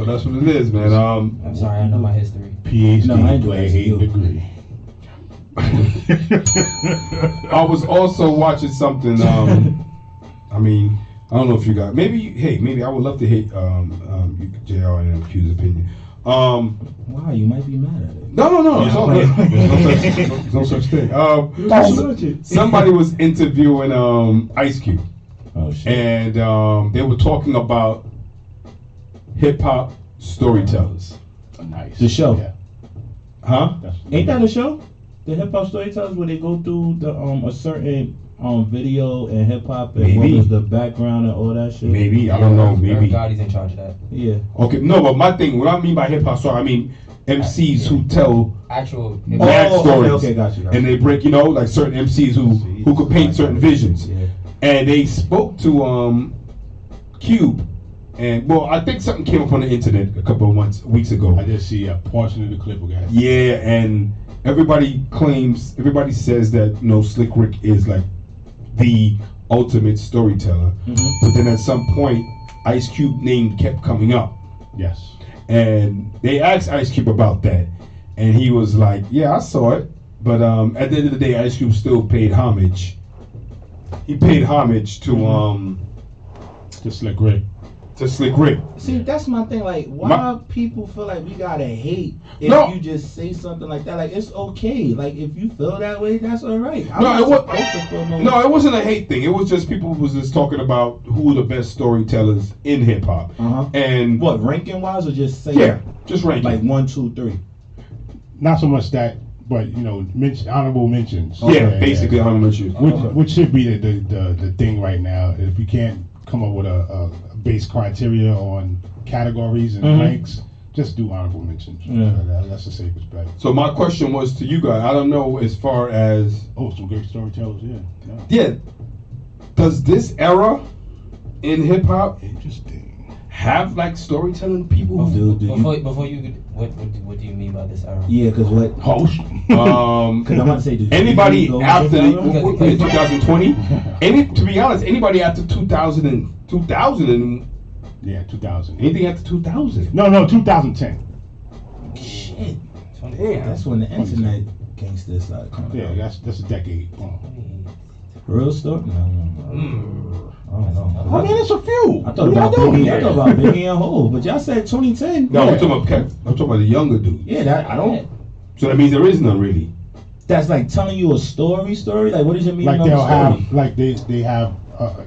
that's what it is, man. I'm sorry, I know my history. PhD, No, I enjoy it. degree. I was also watching something. I mean, I don't know if you got maybe I would love to hear JR and Q's opinion. Wow, you might be mad at it. No, it's all good. There's no such thing. Somebody was interviewing Ice Cube, Oh shit. and they were talking about hip hop storytellers. Nice. The show. Yeah. Huh? Ain't that a show? The hip hop storytellers where they go through the a certain video and hip hop and what Maybe. is the background and all that shit. Maybe I don't know. Eric Maybe. Gotti's in charge of that. Yeah. Okay, no, but my thing, what I mean by hip hop story, I mean MCs who tell Actual. mad stories, Okay, got you. and they break, like certain MCs who could paint certain visions, Yeah. and they spoke to Cube, and well, I think something came up on the internet a couple of weeks ago. I just see a portion of the clip, guys. Yeah, and everybody says that Slick Rick is like the ultimate storyteller, but then at some point, Ice Cube name kept coming up. Yes. And they asked Ice Cube about that, and he was like, "Yeah, I saw it." But at the end of the day, Ice Cube still paid homage. He paid homage to Slick Rick. to Slick Rick. See, that's my thing. Like, why people feel like we gotta hate if No. you just say something like that? Like, it's okay. Like, if you feel that way, that's all right. I'm No, not it was supposed to feel no, it wasn't a hate thing. It was just people was just talking about who are the best storytellers in hip hop. And What, ranking wise, or just say yeah, just ranking. like 1, 2, 3? Not so much that, but honorable mentions. yeah, basically honorable mentions. Which should be the thing right now. If you can't come up with a base criteria on categories and ranks, just do honorable mentions. That's the safest bet. So my question was to you guys. I don't know as far as some great storytellers. yeah, does this era in hip hop Interesting. have like storytelling people? Before you, what do you mean by this era? Yeah, because what? Host. Because I'm about to say, Anybody after the 2020? To be honest, anybody after 2000 and 2000. anything after 2000? No, 2010. shit. Yeah. That's when the internet gangsters started coming Yeah, out. that's a decade. Real story? No. I don't know. I mean, it's a few. I thought about Biggie and Hov, but y'all said 2010. No, I'm talking about the younger dude. Yeah, that I don't. So that means there is none really. That's like telling you a story. Like, what does it mean? Like of a they'll story? have, like they have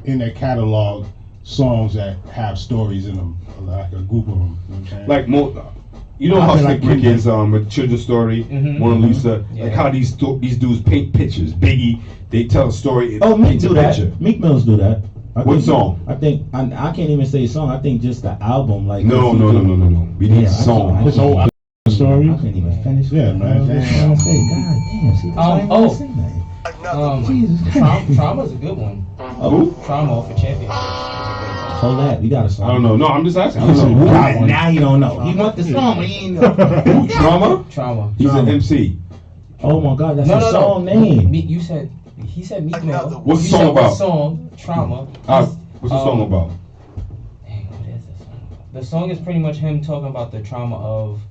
in their catalog songs that have stories in them, like a group of them. You know what I'm saying? Like more, I how feel Slick like Rick Meek- is with Children's Story, Mona Lisa. Like how these dudes paint pictures. Biggie, they tell a story. Oh, Meek paints a do that. picture. Meek Mills do that. What song? I think I can't even say song. I think just the album. Like No. We need a song. His whole story. I can't even finish. Yeah, man. I was trying to say, God damn. See, Jesus. Trauma's a good one. Who? Trauma for Champion. Hold that. We got a song. I don't know. No, I'm just asking. I Listen, don't know. we got one. Now he don't know. He want the song, but he ain't know. Who? Trauma? Trauma. He's an MC. Oh my God, that's No, a no, song no. name. You said he said Meek Mill. What's the You song said about? What song? Trauma. What's the song about? Dang, what is the song about? The song is pretty much him talking about the trauma of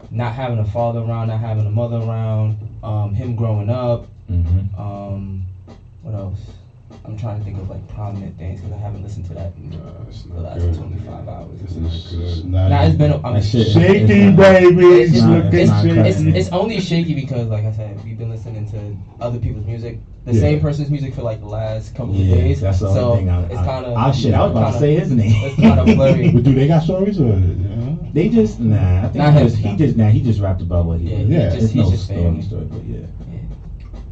not having a father around, not having a mother around, him growing up. What else? I'm trying to think of like prominent things because I haven't listened to that in the last 25 hours. Nah, it's been. I mean, shaky, baby. It's only shaky because, like I said, we've been listening to other people's music, the same person's music for like the last couple of days. That's the only so thing. It's kind of. I was about to say his name. It's kind of blurry. But do they got stories or? They just I think he just rapped about what he did. Yeah, it's he's no just story, family. but yeah.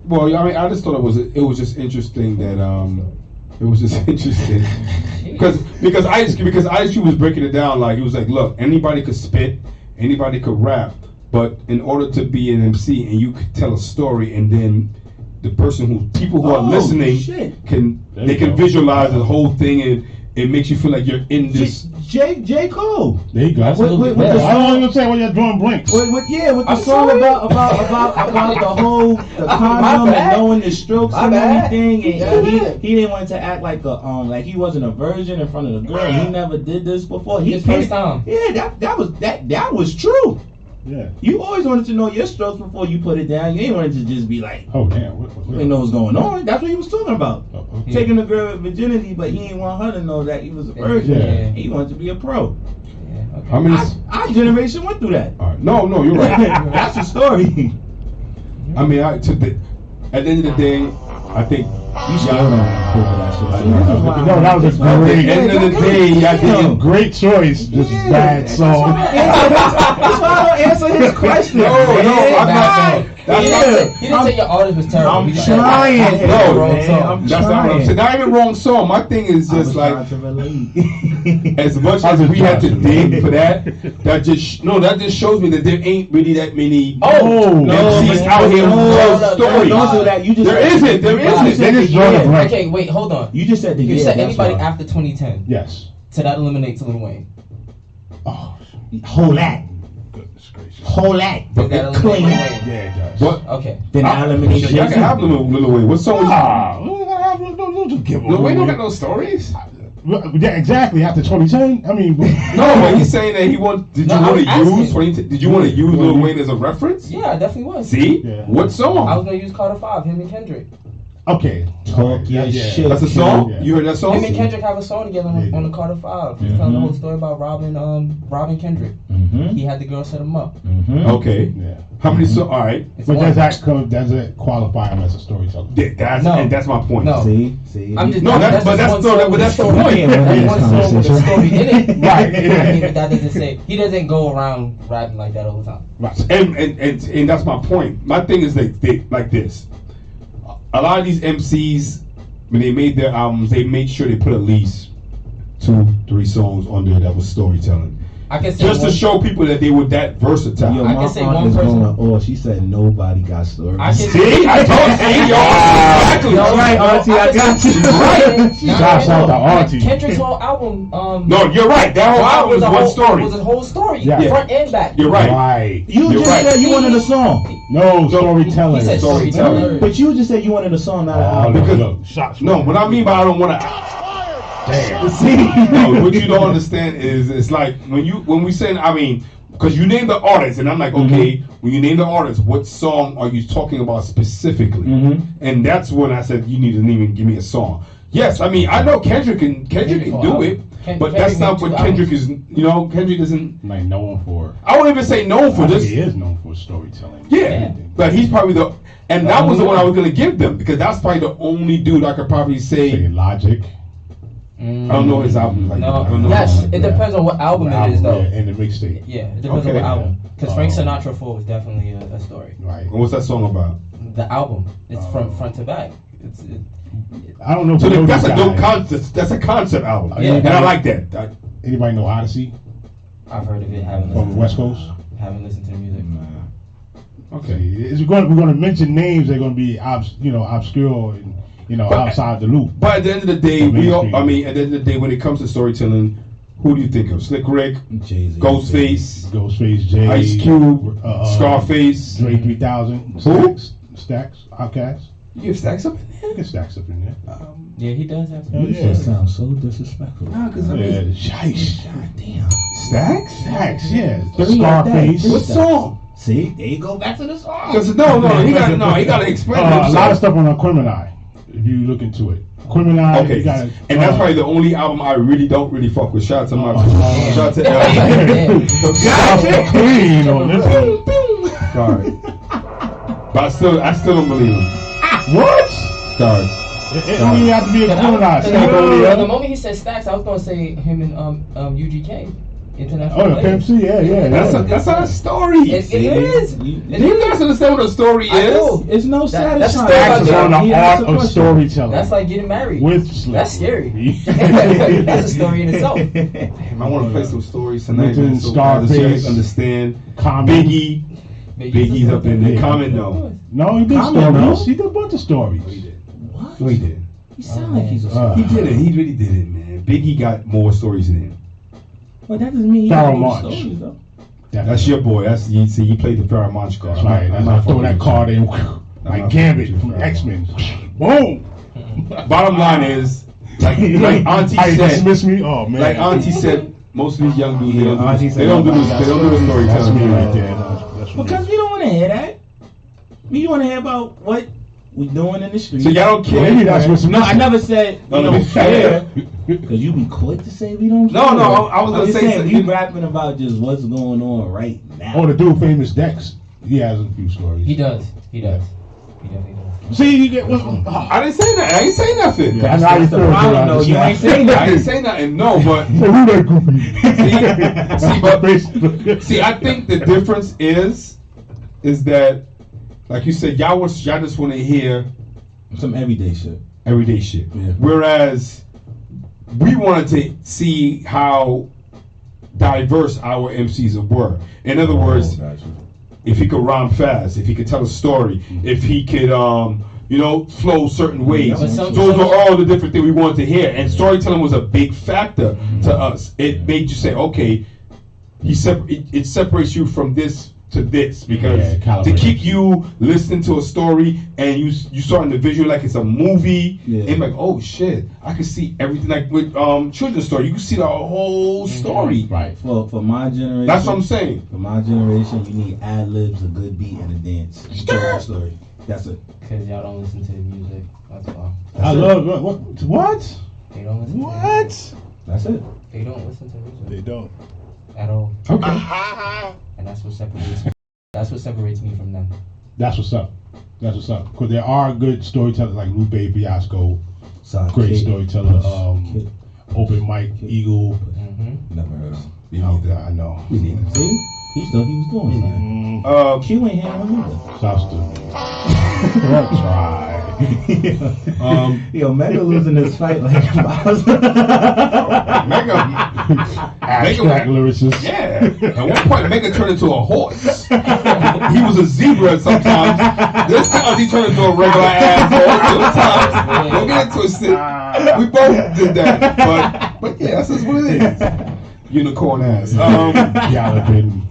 Well, I mean, I just thought it was just interesting that it was just interesting because Ice Cube was breaking it down like he was like, look, anybody could spit, anybody could rap, but in order to be an MC and you could tell a story and then the people who are listening can visualize the whole thing and it makes you feel like you're in this. J. Cole. There you go. I don't even say when you're drawing blanks. With the song about the whole condom and knowing the strokes and everything, and he didn't want to act like like he wasn't a virgin in front of the girl. He never did this before. His first time. Yeah, that was true. Yeah. You always wanted to know your strokes before you put it down. You ain't wanted to just be like, oh damn, you didn't know what's going on. That's what he was talking about. Okay. Taking the girl with virginity, but he didn't want her to know that he was a virgin. Yeah. He wanted to be a pro. Yeah, okay. How many? Our generation went through that. All right. No, you're right. That's the story. I mean, at the end of the day, I think You still don't pull that shit. No, that was a great. At the end of the day, I think a great choice. Just bad song. That's why I don't answer his question. No, I'm not. He didn't say your artist was terrible. I'm He just trying. said, No, wrong man, song. I'm That's not what I'm trying. saying. Not even wrong song. My thing is just like trying to relate. as much as we had to dig for that just shows me that there ain't really that many MCs out here who tell stories. Don't do that. You just There isn't. They just draw the blank. Okay, wait, hold on. You just said the You said that's anybody why. after 2010. Yes. So that eliminates Lil Wayne. Oh, Whole lot. goodness gracious. Whole lot. Does that eliminate Clean. Lil Wayne? Yeah, it does. What? Okay. Then I eliminate Y'all can have Lil Wayne. What song? Don't just give Lil Wayne don't got no stories. Yeah, exactly. After 2010, I mean, No, but he's saying that he want. Did No, you I want was to asking. use? Did you want to use Lil Wayne as a reference? Yeah, I definitely was. See, Yeah. what I was song? gonna use Carter 5, him and Kendrick. okay. Talk your shit. That's a song. Yeah. You heard that song? Him and Kendrick have a song together on Yeah. the Carter 5. He's telling the whole story about robbing Kendrick. He had the girl set him up. Okay. Yeah. How many songs? All right. It's But one. does it qualify him as a storyteller? That's my point. No. See? I'm just No, that's but just one that's song with that's a the story. point. That's one song with a story in it. Right. That doesn't say he doesn't go around rapping like that all the time. Right. And that's my point. My thing is like this. A lot of these MCs, when they made their albums, they made sure they put at least 2-3 songs on there that was storytelling. I can say Just to show people that they were that versatile. Yo, I my can say aunt one is person. going, she said nobody got stories. I can See? I told you. Exactly. All right, Auntie, I got you. Shouts out to Auntie. Kendrick's whole album. No, you're right. That whole album was one story. Was a whole story, Yeah. front and back. You're right. Right. You You're just right. said you wanted a song. No storytelling. He said storytelling. But you just said you wanted a song, not an album. Because- look, shots. No, what I mean by I don't want to. Damn. See? No, what you don't understand is it's like when we say, I mean, because you name the artist, and I'm like, okay, when you name the artist, what song are you talking about specifically? And that's when I said you need to even give me a song. Yes, I mean I know Kendrick can do it, but that's not what Kendrick is. You know, Kendrick isn't Like known for. I wouldn't even say known for I think this. he is known for storytelling. Yeah, but he's probably and that was the one I was gonna give them because that's probably the only dude I could probably say. Say Logic. I don't know his album like that. I don't know. Yes, it depends on what album it is, though. Yeah, and the mixtape. Yeah, it depends Okay. on what album. Because Frank Oh. Sinatra 4 is definitely a story. Right. And what's that song about? The album, it's from front to back. I don't know if So you know that's these a dope guys. concept. That's a concept album, Yeah. and I like that. Anybody know Odyssey I've heard of it. Haven't from the West Coast? Haven't listened to the music. Okay. We're going to mention names. They're going to be obscure and outside the loop. But at the end of the day, At the end of the day, when it comes to storytelling, who do you think of? Slick Rick, Jay-Z. Ghostface, Jay, Ice Cube, Scarface, Dre 3000, Who? Stacks, Outkast. You have Stacks up in there? Get Stacks up in there. Yeah, he does have Hell some. yeah. That sounds so disrespectful. Nah, because Yeah, Shice. God damn. Stacks? Stacks, yeah. Three Scarface. like What song? See, there you go back to the song. Because he got to explain A lot of himself. stuff on Aquemini, if you look into it. Aquemini, Okay, you gotta, and that's probably the only album I don't really fuck with. Shout out to my, shout out to South Clean on this one. Sorry, but I still don't believe him. What? Sorry. It don't even have to be Aquemini. The Steve O'Leary. moment he said Stacks, I was gonna say him and UGK. international. Oh, the players. Pimp C, yeah. That's not a story. It is. Do you guys understand what a story I is? know. It's no That's satisfying. still Actions on the He art asked a of question. storytelling. That's like getting married. With slavery. That's scary. That's a story in itself. Damn, I want to play some stories tonight. Written Man, so glad that you guys Scarface. understand. Common. Biggie's up in there. Yeah. Common, no. No, he did Common, no? stories. He did a bunch of stories. What? No, he did. He sound like he's a He did it. He really did it, man. Biggie got more stories than him. But that doesn't mean he Pharoah got Monch. stories, though. That's your boy. That's you. See, you played the Pharoah Monch card. That's right. I'm That's I throw fucking that with card you. in not like Gambit fucking from with you, X-Men. Boom. Bottom line is, like Auntie How you said, dismiss me? Oh man. like Auntie said, most of these young dudes, Auntie they said don't do nobody the got That's storytelling. me right there. That's me. Because we don't want to hear that. We want to hear about what we doing in the street. So y'all don't care. Maybe that's what's No, I never said we No, don't no. care. Because you be quick to say we don't No, care. no, I was I'm gonna just say saying, something. we rapping about just what's going on right now. Oh, the dude famous Dex. He has a few stories. He does. He definitely does. See, you get what? I didn't say that. I ain't say nothing. Yeah, I know how you That's the feel. problem, though. You ain't saying I that. didn't say nothing. No, but So who that goofy? see, I think the difference is that, like you said, y'all just want to hear Some everyday shit. everyday shit. Yeah. Whereas we wanted to see how diverse our MCs were. In other words, if he could rhyme fast, if he could tell a story, if he could, flow certain ways. But some- Those are all the different things we wanted to hear. And storytelling was a big factor to us. It made you say, okay, it separates you from this to this, because Yeah, to calibrate. keep you listening to a story and you starting to visual like it's a movie, Yeah. and like, oh shit, I can see everything. Like with children's story, you can see the whole story. Right. For my generation. That's what I'm saying. For my generation, you need ad libs, a good beat, and a dance. You tell that story. That's it. Because y'all don't listen to the music. That's why. I love what? They don't listen to the music. What? That's it. They don't listen to music They don't. at all. Okay. And that's what separates me. That's what separates me from them. That's what's up. That's what's up. Because there are good storytellers like Lupe Fiasco, Sorry, great Kid. storyteller. Kid. Open Mike Eagle. Mm-hmm. Never heard of him. Me neither. I know. Me neither. See? He thought he was doing something. Q ain't hearing him either. Shouts to try. Yo, Mega losing this fight like Mega Abstract lyricist. Yeah. At one point, Mega turned into a horse. He was a zebra sometimes. This time he turned into a regular ass horse. Other times, don't get it twisted. We both did that. But yeah, that's just what it is. Unicorn ass. Galloping.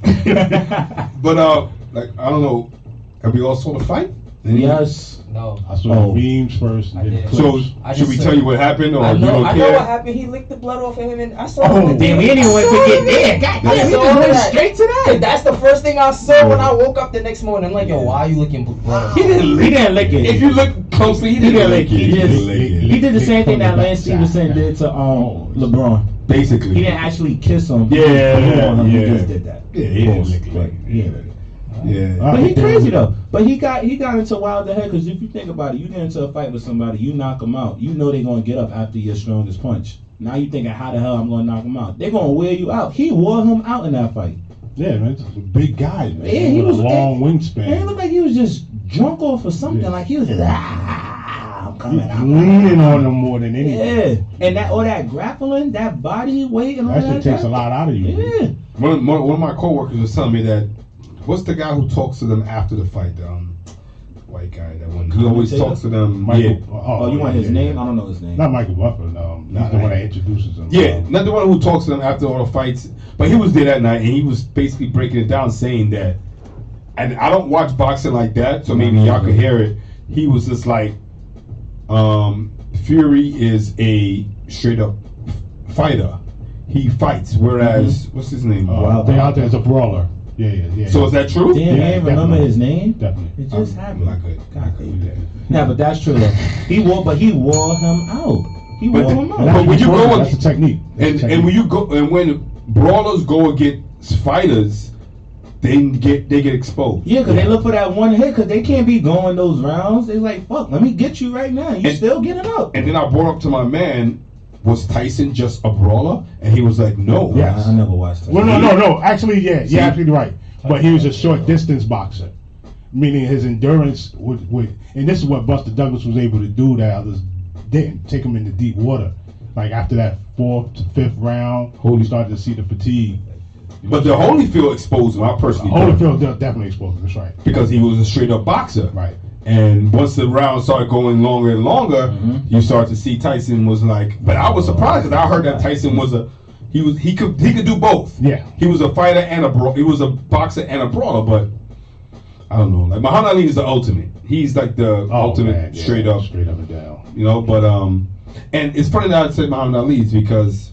But like I don't know. Have we all saw the fight? Yes. No. I saw the memes first. I And then did. clips. So should we tell you what happened, or I you know don't what care? happened. He licked the blood off of him, and I saw. Oh, it. Damn, we didn't even want to get there. God I damn, we saw just went that. straight to that. That's the first thing I saw when I woke up the next morning. I'm like, yo, why are you licking blood? He didn't lick it. If you look closely, he didn't lick it. He just lick it. he did the same thing that Lance Stevenson did to LeBron. Basically. He didn't actually kiss him. Yeah, He yeah. just did that. Yeah, he didn't lick it. But he ain't lick it. Yeah. But he crazy though. But he got into Wilder head, because if you think about it, you get into a fight with somebody, you knock them out, you know they're gonna get up after your strongest punch. Now you thinking, how the hell I'm gonna knock him out? They're gonna wear you out. He wore him out in that fight. Yeah, man, it's a big guy, man. Yeah, he with was a long Man, it wingspan. looked like he was just drunk off or something. Yeah. Like he was just I'm coming He's out. leaning on him more than anything. Yeah, and that grappling, that body weight, and all That that. shit takes a lot out of you. Yeah. One of my coworkers was telling me that. What's the guy who talks to them after the fight? The white guy that one. He always Commentator? talks to them. Michael, Yeah. Oh, you want his name? I don't know his name. Not Michael Buffer. No, he's the one that introduces him. Yeah, not the one who talks to them after all the fights. But he was there that night, and he was basically breaking it down, saying that. And I don't watch boxing like that, so maybe y'all could hear it. He was just like, Fury is a straight up fighter. He fights, whereas what's his name? Deontay is a brawler. Yeah. So is that true? Damn, I ain't remember his name. Definitely. It just happened. Not good. God damn. Yeah, but that's true though. He wore him out. He wore him out. But when you go that's a technique. and when you go and when brawlers go against fighters, they get exposed. Yeah, because they look for that one hit, because they can't be going those rounds. They like, fuck, let me get you right now. You still getting up. And then I brought up to my man, was Tyson just a brawler? And he was like, no. Yes. I never watched that. Well, no. Actually, yeah, you're absolutely right. But he was a short distance boxer, meaning his endurance would, and this is what Buster Douglas was able to do that others didn't. Take him into deep water. Like after that 4th to 5th round, you started to see the fatigue. But the Holyfield exposed him. I personally Holyfield definitely exposed him. That's right. Because he was a straight up boxer. Right. And once the round started going longer and longer, you start to see Tyson was like. But I was surprised because I heard that Tyson was he could do both. Yeah. He was a fighter and a he was a boxer and a brawler. But I don't know. Like Muhammad Ali is the ultimate. He's like the ultimate straight up and down. You know. But and it's funny that I said Muhammad Ali is because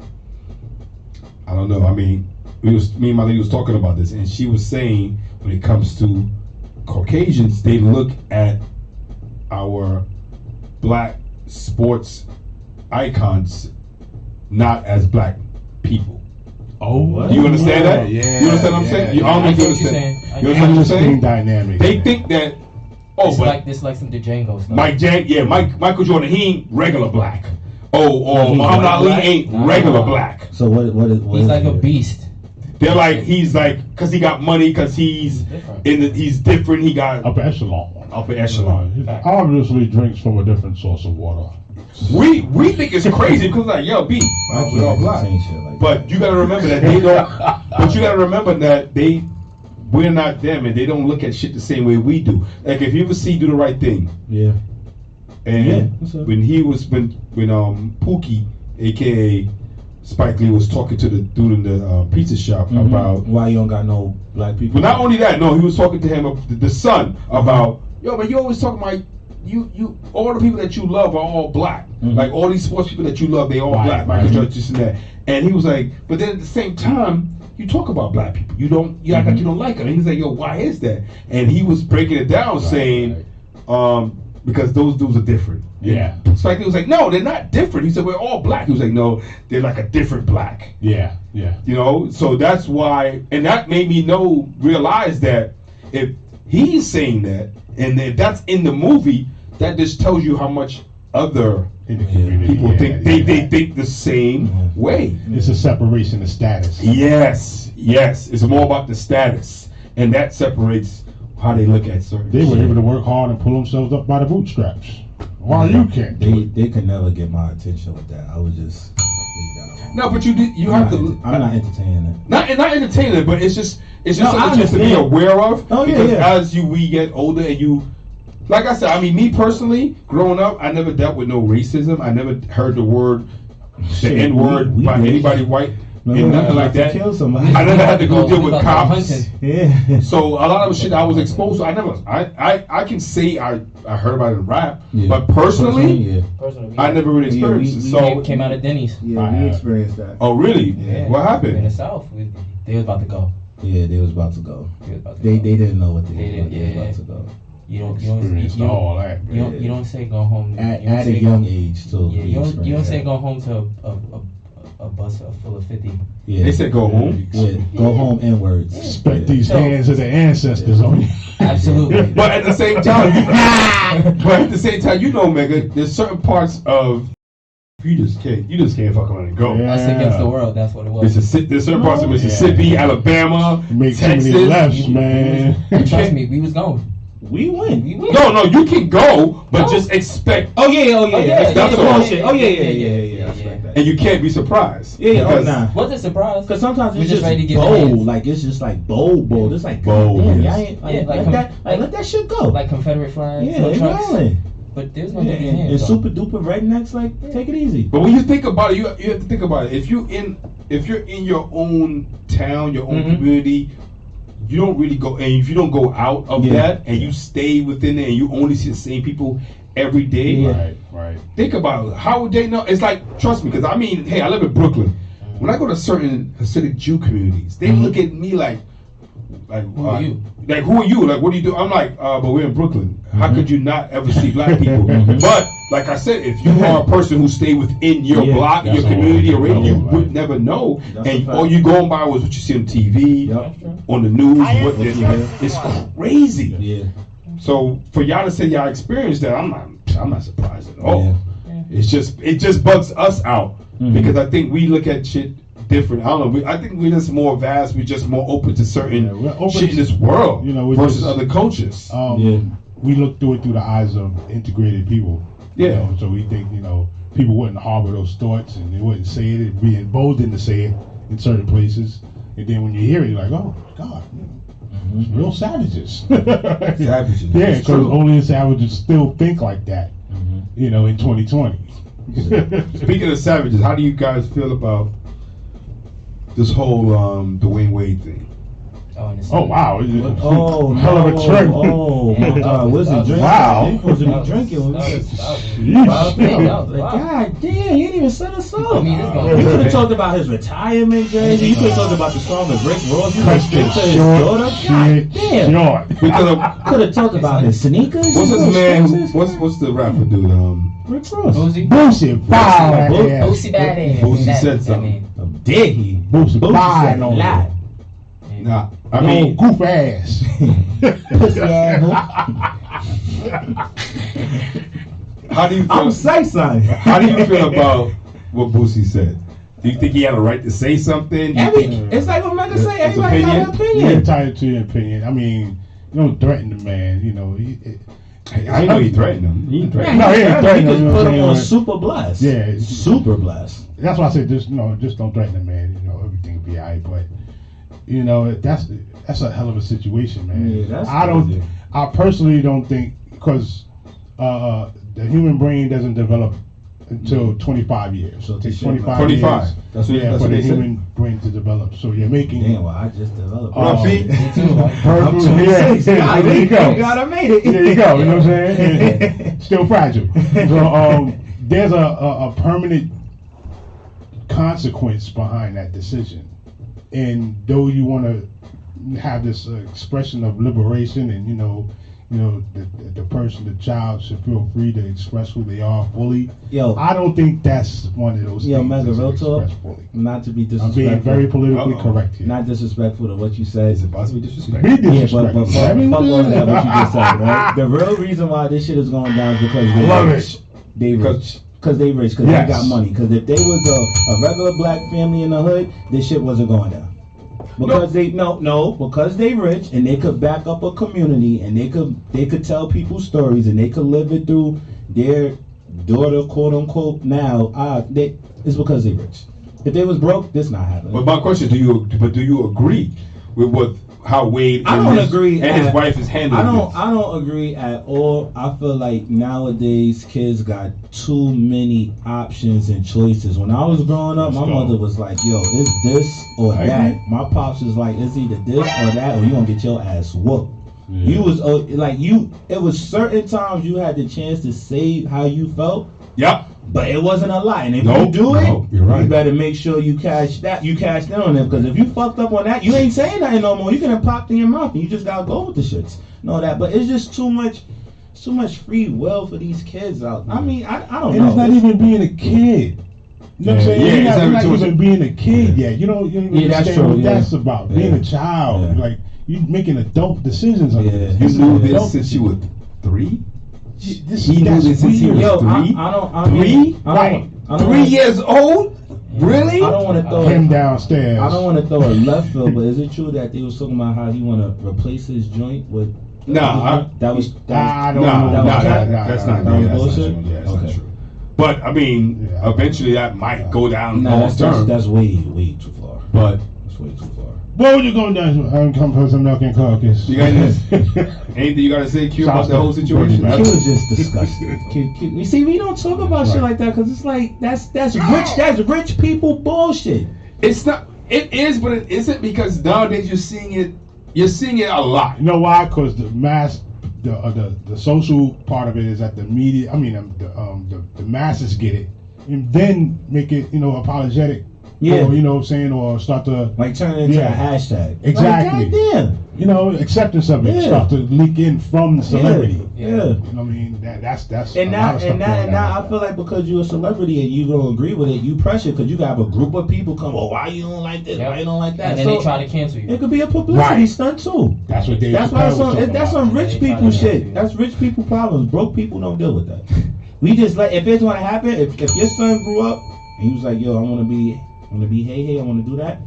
I don't know. I mean. Me and my lady was talking about this, and she was saying when it comes to Caucasians, they look at our black sports icons not as black people. Oh, what? Do you understand that? Yeah. You understand what I'm saying? You understand what I'm saying? You understand what I'm saying? Dynamic. They think that. Oh, it's but like this, like some Django stuff. Michael Jordan, he ain't regular black. Or Muhammad Ali ain't regular black. So what he's is like a it? beast. They're like he's like because he got money because he's different. He got upper echelon. He obviously drinks from a different source of water. We think it's crazy because like yo B, we all black. But you gotta remember that they don't. But you gotta remember that we're not them and they don't look at shit the same way we do. Like if you ever see Do the Right Thing. Yeah. And when Pookie, aka Spike Lee, was talking to the dude in the pizza shop about why you don't got no black people. But not only that, no, he was talking to him, the son, about yo, but you always talking about you all the people that you love are all black. Like all these sports people that you love, they all black. Michael Jordan, this and that. And he was like, but then at the same time, you talk about black people. You act like you don't like them. And he's like, yo, why is that? And he was breaking it down, saying, because those dudes are different. Yeah. Spike Lee was like, no, they're not different. He said, we're all black. He was like, no, they're like a different black. Yeah. You know, so that's why, and that made me realize that if he's saying that, and if that's in the movie, that just tells you how much other people think they think the same way. It's a separation of status. Yes, it's more about the status, and that separates how they look at certain. They were able to work hard and pull themselves up by the bootstraps. While you can't. They could never get my attention with that. I would just leave that alone. No, but you have to. I'm not entertaining it. Not entertaining it, but it's just something just to be understand. aware of. Oh, yeah, because yeah. as we get older and you. Like I said, I mean, me personally, growing up, I never dealt with no racism. I never heard the N-word by anybody white. And nothing like that. Kill somebody. I never had to go deal with cops. Yeah. So a lot of shit I was exposed to. I can say I heard about it in rap, but personally, I never really experienced it. So came out of Denny's. Yeah, we experienced that. Oh really? Yeah. What happened? In the South, they was about to go. Yeah, they was about to go. They didn't know what they was about to go. You don't say go home at a young age too. Yeah, you don't say go home to a bus full of 50. Yeah. They said go home. Yeah, go home and words. Expect these hands of the ancestors on you. Absolutely. But at the same time, you know, Mega, there's certain parts of you just can't fuck around and go. Yeah. Us against the world. That's what it was. There's certain parts of Mississippi, Alabama, Make Texas. too many lefts, man. Trust me, we was going. We win. No, you can go, but just expect. Oh yeah. That's all. all. Oh yeah. And you can't be surprised. Yeah. What's a surprise? Because sometimes it's just ready to get bold. hands. Like it's just like bold. It's like bold. Damn, Yes. let that shit go. Like Confederate flags. Yeah, exactly. But there's no getting hands. And super duper rednecks, like take it easy. But when you think about it, you have to think about it. If you're in your own town, your own community, you don't really go, and if you don't go out of that and you stay within it and you only see the same people every day, right. Think about it. How would they know? It's like, trust me, because I mean, hey, I live in Brooklyn. When I go to certain Hasidic Jew communities, they look at me like who are you? Like, who are you? Like, what do you do? I'm like, but we're in Brooklyn. How could you not ever see black people? But like I said, if you are a person who stay within your block, your community, or area, you would never know. And all you going by was what you see on TV, on the news. It's crazy. Yeah. So for y'all to say y'all experienced that, I'm not surprised at all. It just bugs us out because I think we look at shit different. I don't know. I think we're just more vast. We're just more open to certain shit in this world, versus other cultures. We look through it through the eyes of integrated people. Yeah. So we think people wouldn't harbor those thoughts and they wouldn't say it. It'd be emboldened to say it in certain places. And then when you hear it, you're like, oh God, real savages. Savages. Yeah, because only the savages still think like that. In 2020. Speaking of savages, how do you guys feel about this whole Dwayne Wade thing? Oh wow! Oh, hell of a drink. Oh my God! What's he drinking? Wow! He supposed to be drinking. God damn! He didn't even set us up. You could have talked about his retirement jersey. You could have talked about the song of Rick Ross. You could have to his daughter. God damn! Could have talked about his sneakers. What's his man? What's the rapper dude? Rick Ross. Boosie Boosie badass. Boosie said something. Did he? Boosie said a lot. Nah, I mean, goof ass. Pussy asshole. How do you feel? I'm say something. How do you feel about what Boosie said? Do you think he had a right to say something? It's like what Mega say. Everybody got an opinion. You're entitled to your opinion. I mean, you don't threaten the man. I know he threatened him. He threatened No, he didn't threaten him. You put him on super blast. Yeah, super blast. That's why I said just don't threaten the man. Everything will be alright. But that's a hell of a situation, man. Yeah, that's crazy. I personally don't think because the human brain doesn't develop until 25 years. So it takes 25 years. That's for the human brain to develop. So you're making. Damn, well, I just developed. I'm 26. There you go. God, I made it. There you go. You know what I'm saying? Still fragile. So there's a permanent consequence behind that decision. And though you want to have this expression of liberation, and the person, the child, should feel free to express who they are fully. I don't think that's one of those things. Mega, real talk. Not to be disrespectful. I'm being very politically correct here. Not disrespectful to what you said. Is it possibly disrespectful? Be disrespectful. Fuck all of that. What you just said, right? The real reason why this shit is going down is because they rich. They rich. Because they rich, because they got money. Because if they was a regular black family in the hood, this shit wasn't going down. Because because they rich and they could back up a community and they could tell people stories and they could live it through their daughter, quote unquote. Now, it's because they rich. If they was broke, this not happening. But my question to you, do you agree with how Wade and his wife is handling this? I don't agree at all. I feel like nowadays kids got too many options and choices. When I was growing up, my mother was like, yo, it's this or that. My pops was like, it's either this or that, or you gonna get your ass whooped. You was it was certain times you had the chance to say how you felt. Yep. But it wasn't a lot, and if you do it, you're right. You better make sure you cash in on them. Because if you fucked up on that, you ain't saying nothing no more. You can pop in your mouth, and you just gotta go with the shits. Know that, but it's just too much free will for these kids out. I mean, I don't know. It's not even being a kid. You know what I'm saying? You're not even being a kid yet. You don't even understand what that's about. Being a child, like you making adult decisions on this. You knew this since you were 3. He knew this since he was 3. 3 years old? Really? I don't want to throw him downstairs. I don't want to throw a left field, but is it true that they was talking about how he want to replace his joint with? No, that's not bullshit. That's not true. But I mean, eventually that might go down long term. That's way too far. But that's way too far. What would you going down? I'm come for some milk and cookies. You got anything you got to say, Q, about the whole situation? Q is just disgusting. Q. You see, we don't talk about shit like that because it's like that's rich. That's rich people bullshit. It's not. It is, but it isn't because nowadays you're seeing it. You're seeing it a lot. You know why? Because the mass, the social part of it is that the media. I mean, the masses get it and then make it apologetic. Yeah. Or, you know what I'm saying? Or start to turn it into a hashtag. Exactly. Like, goddamn. Acceptance of it start to leak in from the celebrity. Yeah. You know what I mean? That's and now I feel like because you're a celebrity and you don't agree with it, you pressure because you got a group of people come, why you don't like this? Why you don't like that? And then they try to cancel you. It could be a publicity stunt too. That's what that's some rich people shit. That's rich people problems. Broke people don't deal with that. We just if it's gonna happen, if your son grew up and you was like, yo, I want to be hey, I want to do that.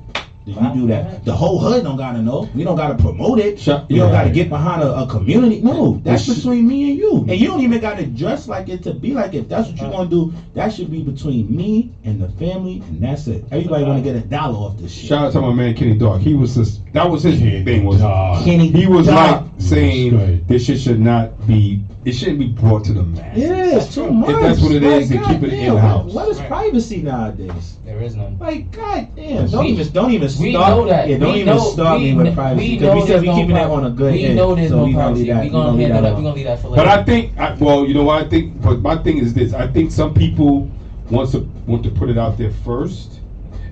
Then you do that. The whole hood don't gotta know. We don't gotta promote it. You don't gotta get behind a community. No, that's between me and you. And you don't even gotta dress like it to be like it. If that's what you want to do, that should be between me and the family, and that's it. Everybody want to get $1 off this shit. Shout out to my man Kenny Dog. He was just, that was his thing. Was Kenny he was Dog. like saying this shit should not be. It shouldn't be brought to the masses. Yeah, it's too much. If that's what it is, then keep it damn, in house. What is privacy nowadays? There is none. Like, goddamn, don't even start. We know that. Yeah, don't We even know- start me we with kn- privacy. we Because we know said we there's keeping no that on a good We end. know there's so no we gonna privacy. leave that. We gonna handle that. We gonna leave that for later. But I think, well, you know what I think. But my thing is this: I think some people want to put it out there first.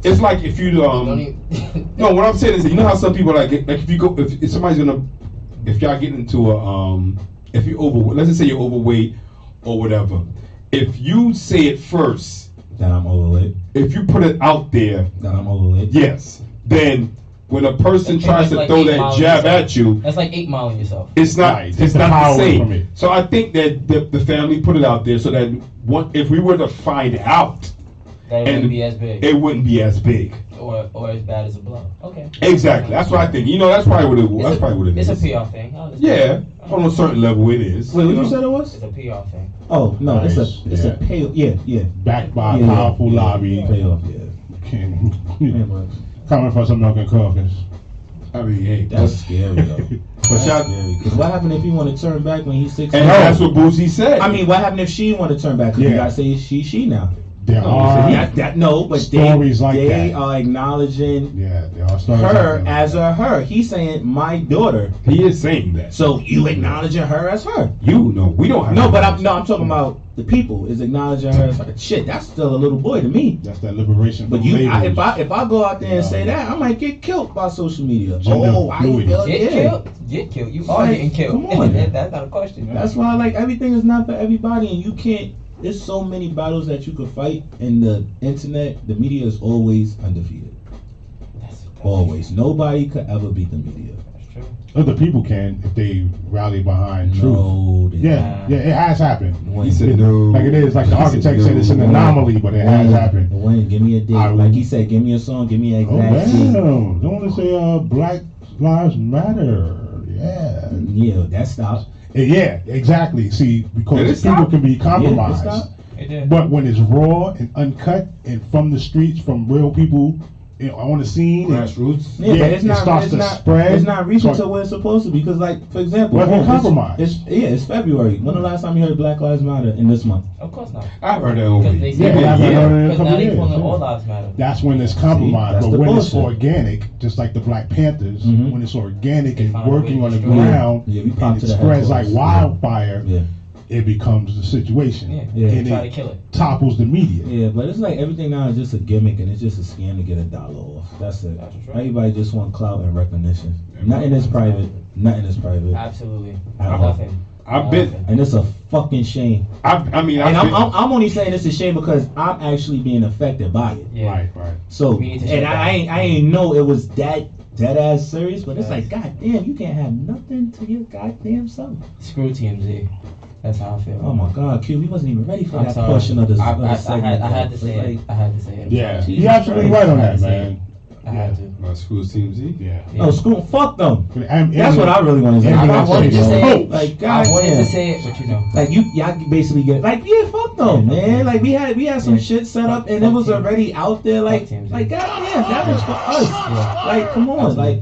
It's like if you Don't even- no, what I'm saying is, you know how some people like if you go if somebody's gonna if y'all get into a if you're overweight, let's just say you're overweight or whatever. If you say it first, that I'm overweight. if you put it out there, That I'm overweight. yes, then when a person It's tries to like throw 8 that Mile jab yourself. at you, That's like 8 Mile yourself. it's not Right. it's Take the not power the away same. from it. So I think that the family put it out there so that if we were to find out, That it and wouldn't be as big it wouldn't be as big. or as bad as a blow. Okay. Exactly. That's what I think. You know, that's probably what it. That's probably what it is. It's a PR thing. I understand. Yeah, on a certain level, it is. Wait, what know? you said it was? It's a PR thing. Oh no, Nice. it's a pay. Yeah. Backed by a Yeah, powerful yeah, lobby. Payoff. Yeah. Can- Coming for some milk and coffins. I mean, hey, That's scary though. but That's shout, scary. Because what happened if he want to turn back when he's 16? and that's what Boosie said. I mean, what happened if she want to turn back? 'Cause you Yeah. gotta say she now. There are But stories like they that. are acknowledging Yeah, there are stories her like that. as a her. He's saying my daughter. he is saying that. So you acknowledging her as her? You know, we don't have. No, but I'm talking about the people is acknowledging her as her. Shit, that's still a little boy to me. That's that liberation. But from labels. if I go out there and say that, I might get killed by social media. Gender I fluid. feel Get yeah. killed. Get killed. You are Like, getting killed. come on. That's not a question. That's why like everything is not for everybody, and you can't. There's so many battles that you could fight, and the internet, the media is always undefeated. That's Always, nobody could ever beat the media. That's true. Other people can if they rally behind truth. No, they Yeah, it has happened. He said no. Like it is, like the architect said, it's an anomaly, but it has happened. Wayne, give me a date. Like he said, give me a song, give me an Oh exact date. damn! Don't want to say Black Lives Matter. Yeah. Yeah, that stopped. Yeah, exactly. See, Did it because people stop? can be Yeah, it compromised. stopped. It did. But when it's raw and uncut and from the streets, from real people, on the scene, and Grassroots. Yeah, Yeah, but it's it not. starts It's to not. spread. It's not reaching So- to where it's supposed to be. Because, like, for example, Well, it's compromise. It's February. When the last time you heard Black Lives Matter in this month? Of course not. I've heard that over. Because they Yeah, say I haven't heard it in a because couple now they years, pulling yeah. all lives matter. that's when it's compromised. that's But the when it's bullshit. organic, just like the Black Panthers, Mhm. when it's organic They and found a way working to on the destroy it. ground, Yeah, we and popped it to the spreads like headquarters. wildfire, Yeah. it becomes the situation. Yeah. And Try to it kill it. topples the media. Yeah, but it's like everything now is just a gimmick and it's just a scam to get $1 off. That's it. That's right. Everybody just want clout and recognition. Nothing is private. Nothing is private. Absolutely. At all. Nothing. I've been. And it's a fucking shame. I mean, And I've been. I'm only saying it's a shame because I'm actually being affected by it. Yeah. Right. So, We need to and shut I ain't know it was that dead ass serious, but it's like, god damn, you can't have nothing to your goddamn self. Screw TMZ. That's how I feel. Oh my god, Q, we wasn't even ready for I'm that sorry. portion of this. I, of this I segment, had to though. say But, it. I had to say it. Yeah, Jesus you're absolutely Christ. right on I had that, to say man. I had to. My school's TMZ. Yeah. No, school, fuck them. And That's what I really want to say. Yeah, I I wanted to say, say, bro. like, I god wanted damn. to say it, but you know. Like y'all basically get like fuck them, man. Like we had some Yeah. shit set up and Fuck it was TMZ. already out there. Like TMZ. goddamn, that was for us. Yeah. Like come on, like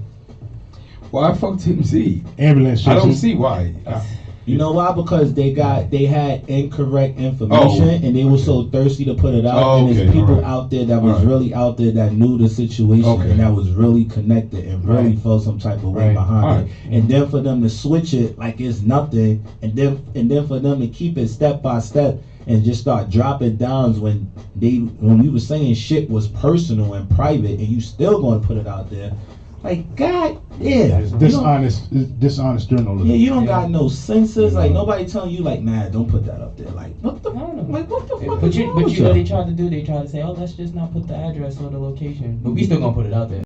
Why fuck TMZ? ambulance. I don't chasing. see why. you know why? Because they had incorrect information and they were so thirsty to put it out. Oh, and okay, there's people alright. out there that was Alright. really out there that knew the situation Okay. and that was really connected and really Right. felt some type of way Right. behind Alright. it. And then for them to switch it like it's nothing, and then for them to keep it step by step and just start dropping downs when we were saying shit was personal and private, and you still going to put it out there. Like god damn, It's you don't- dishonest journalism. yeah, you don't Yeah. got no senses. Like nobody telling you like, nah, don't put that up there. Like what the I don't know. like what the fuck? But is you wrong know with they y'all? tried to do? They tried to say, oh, let's just not put the address or the location, but we still gonna put it out there.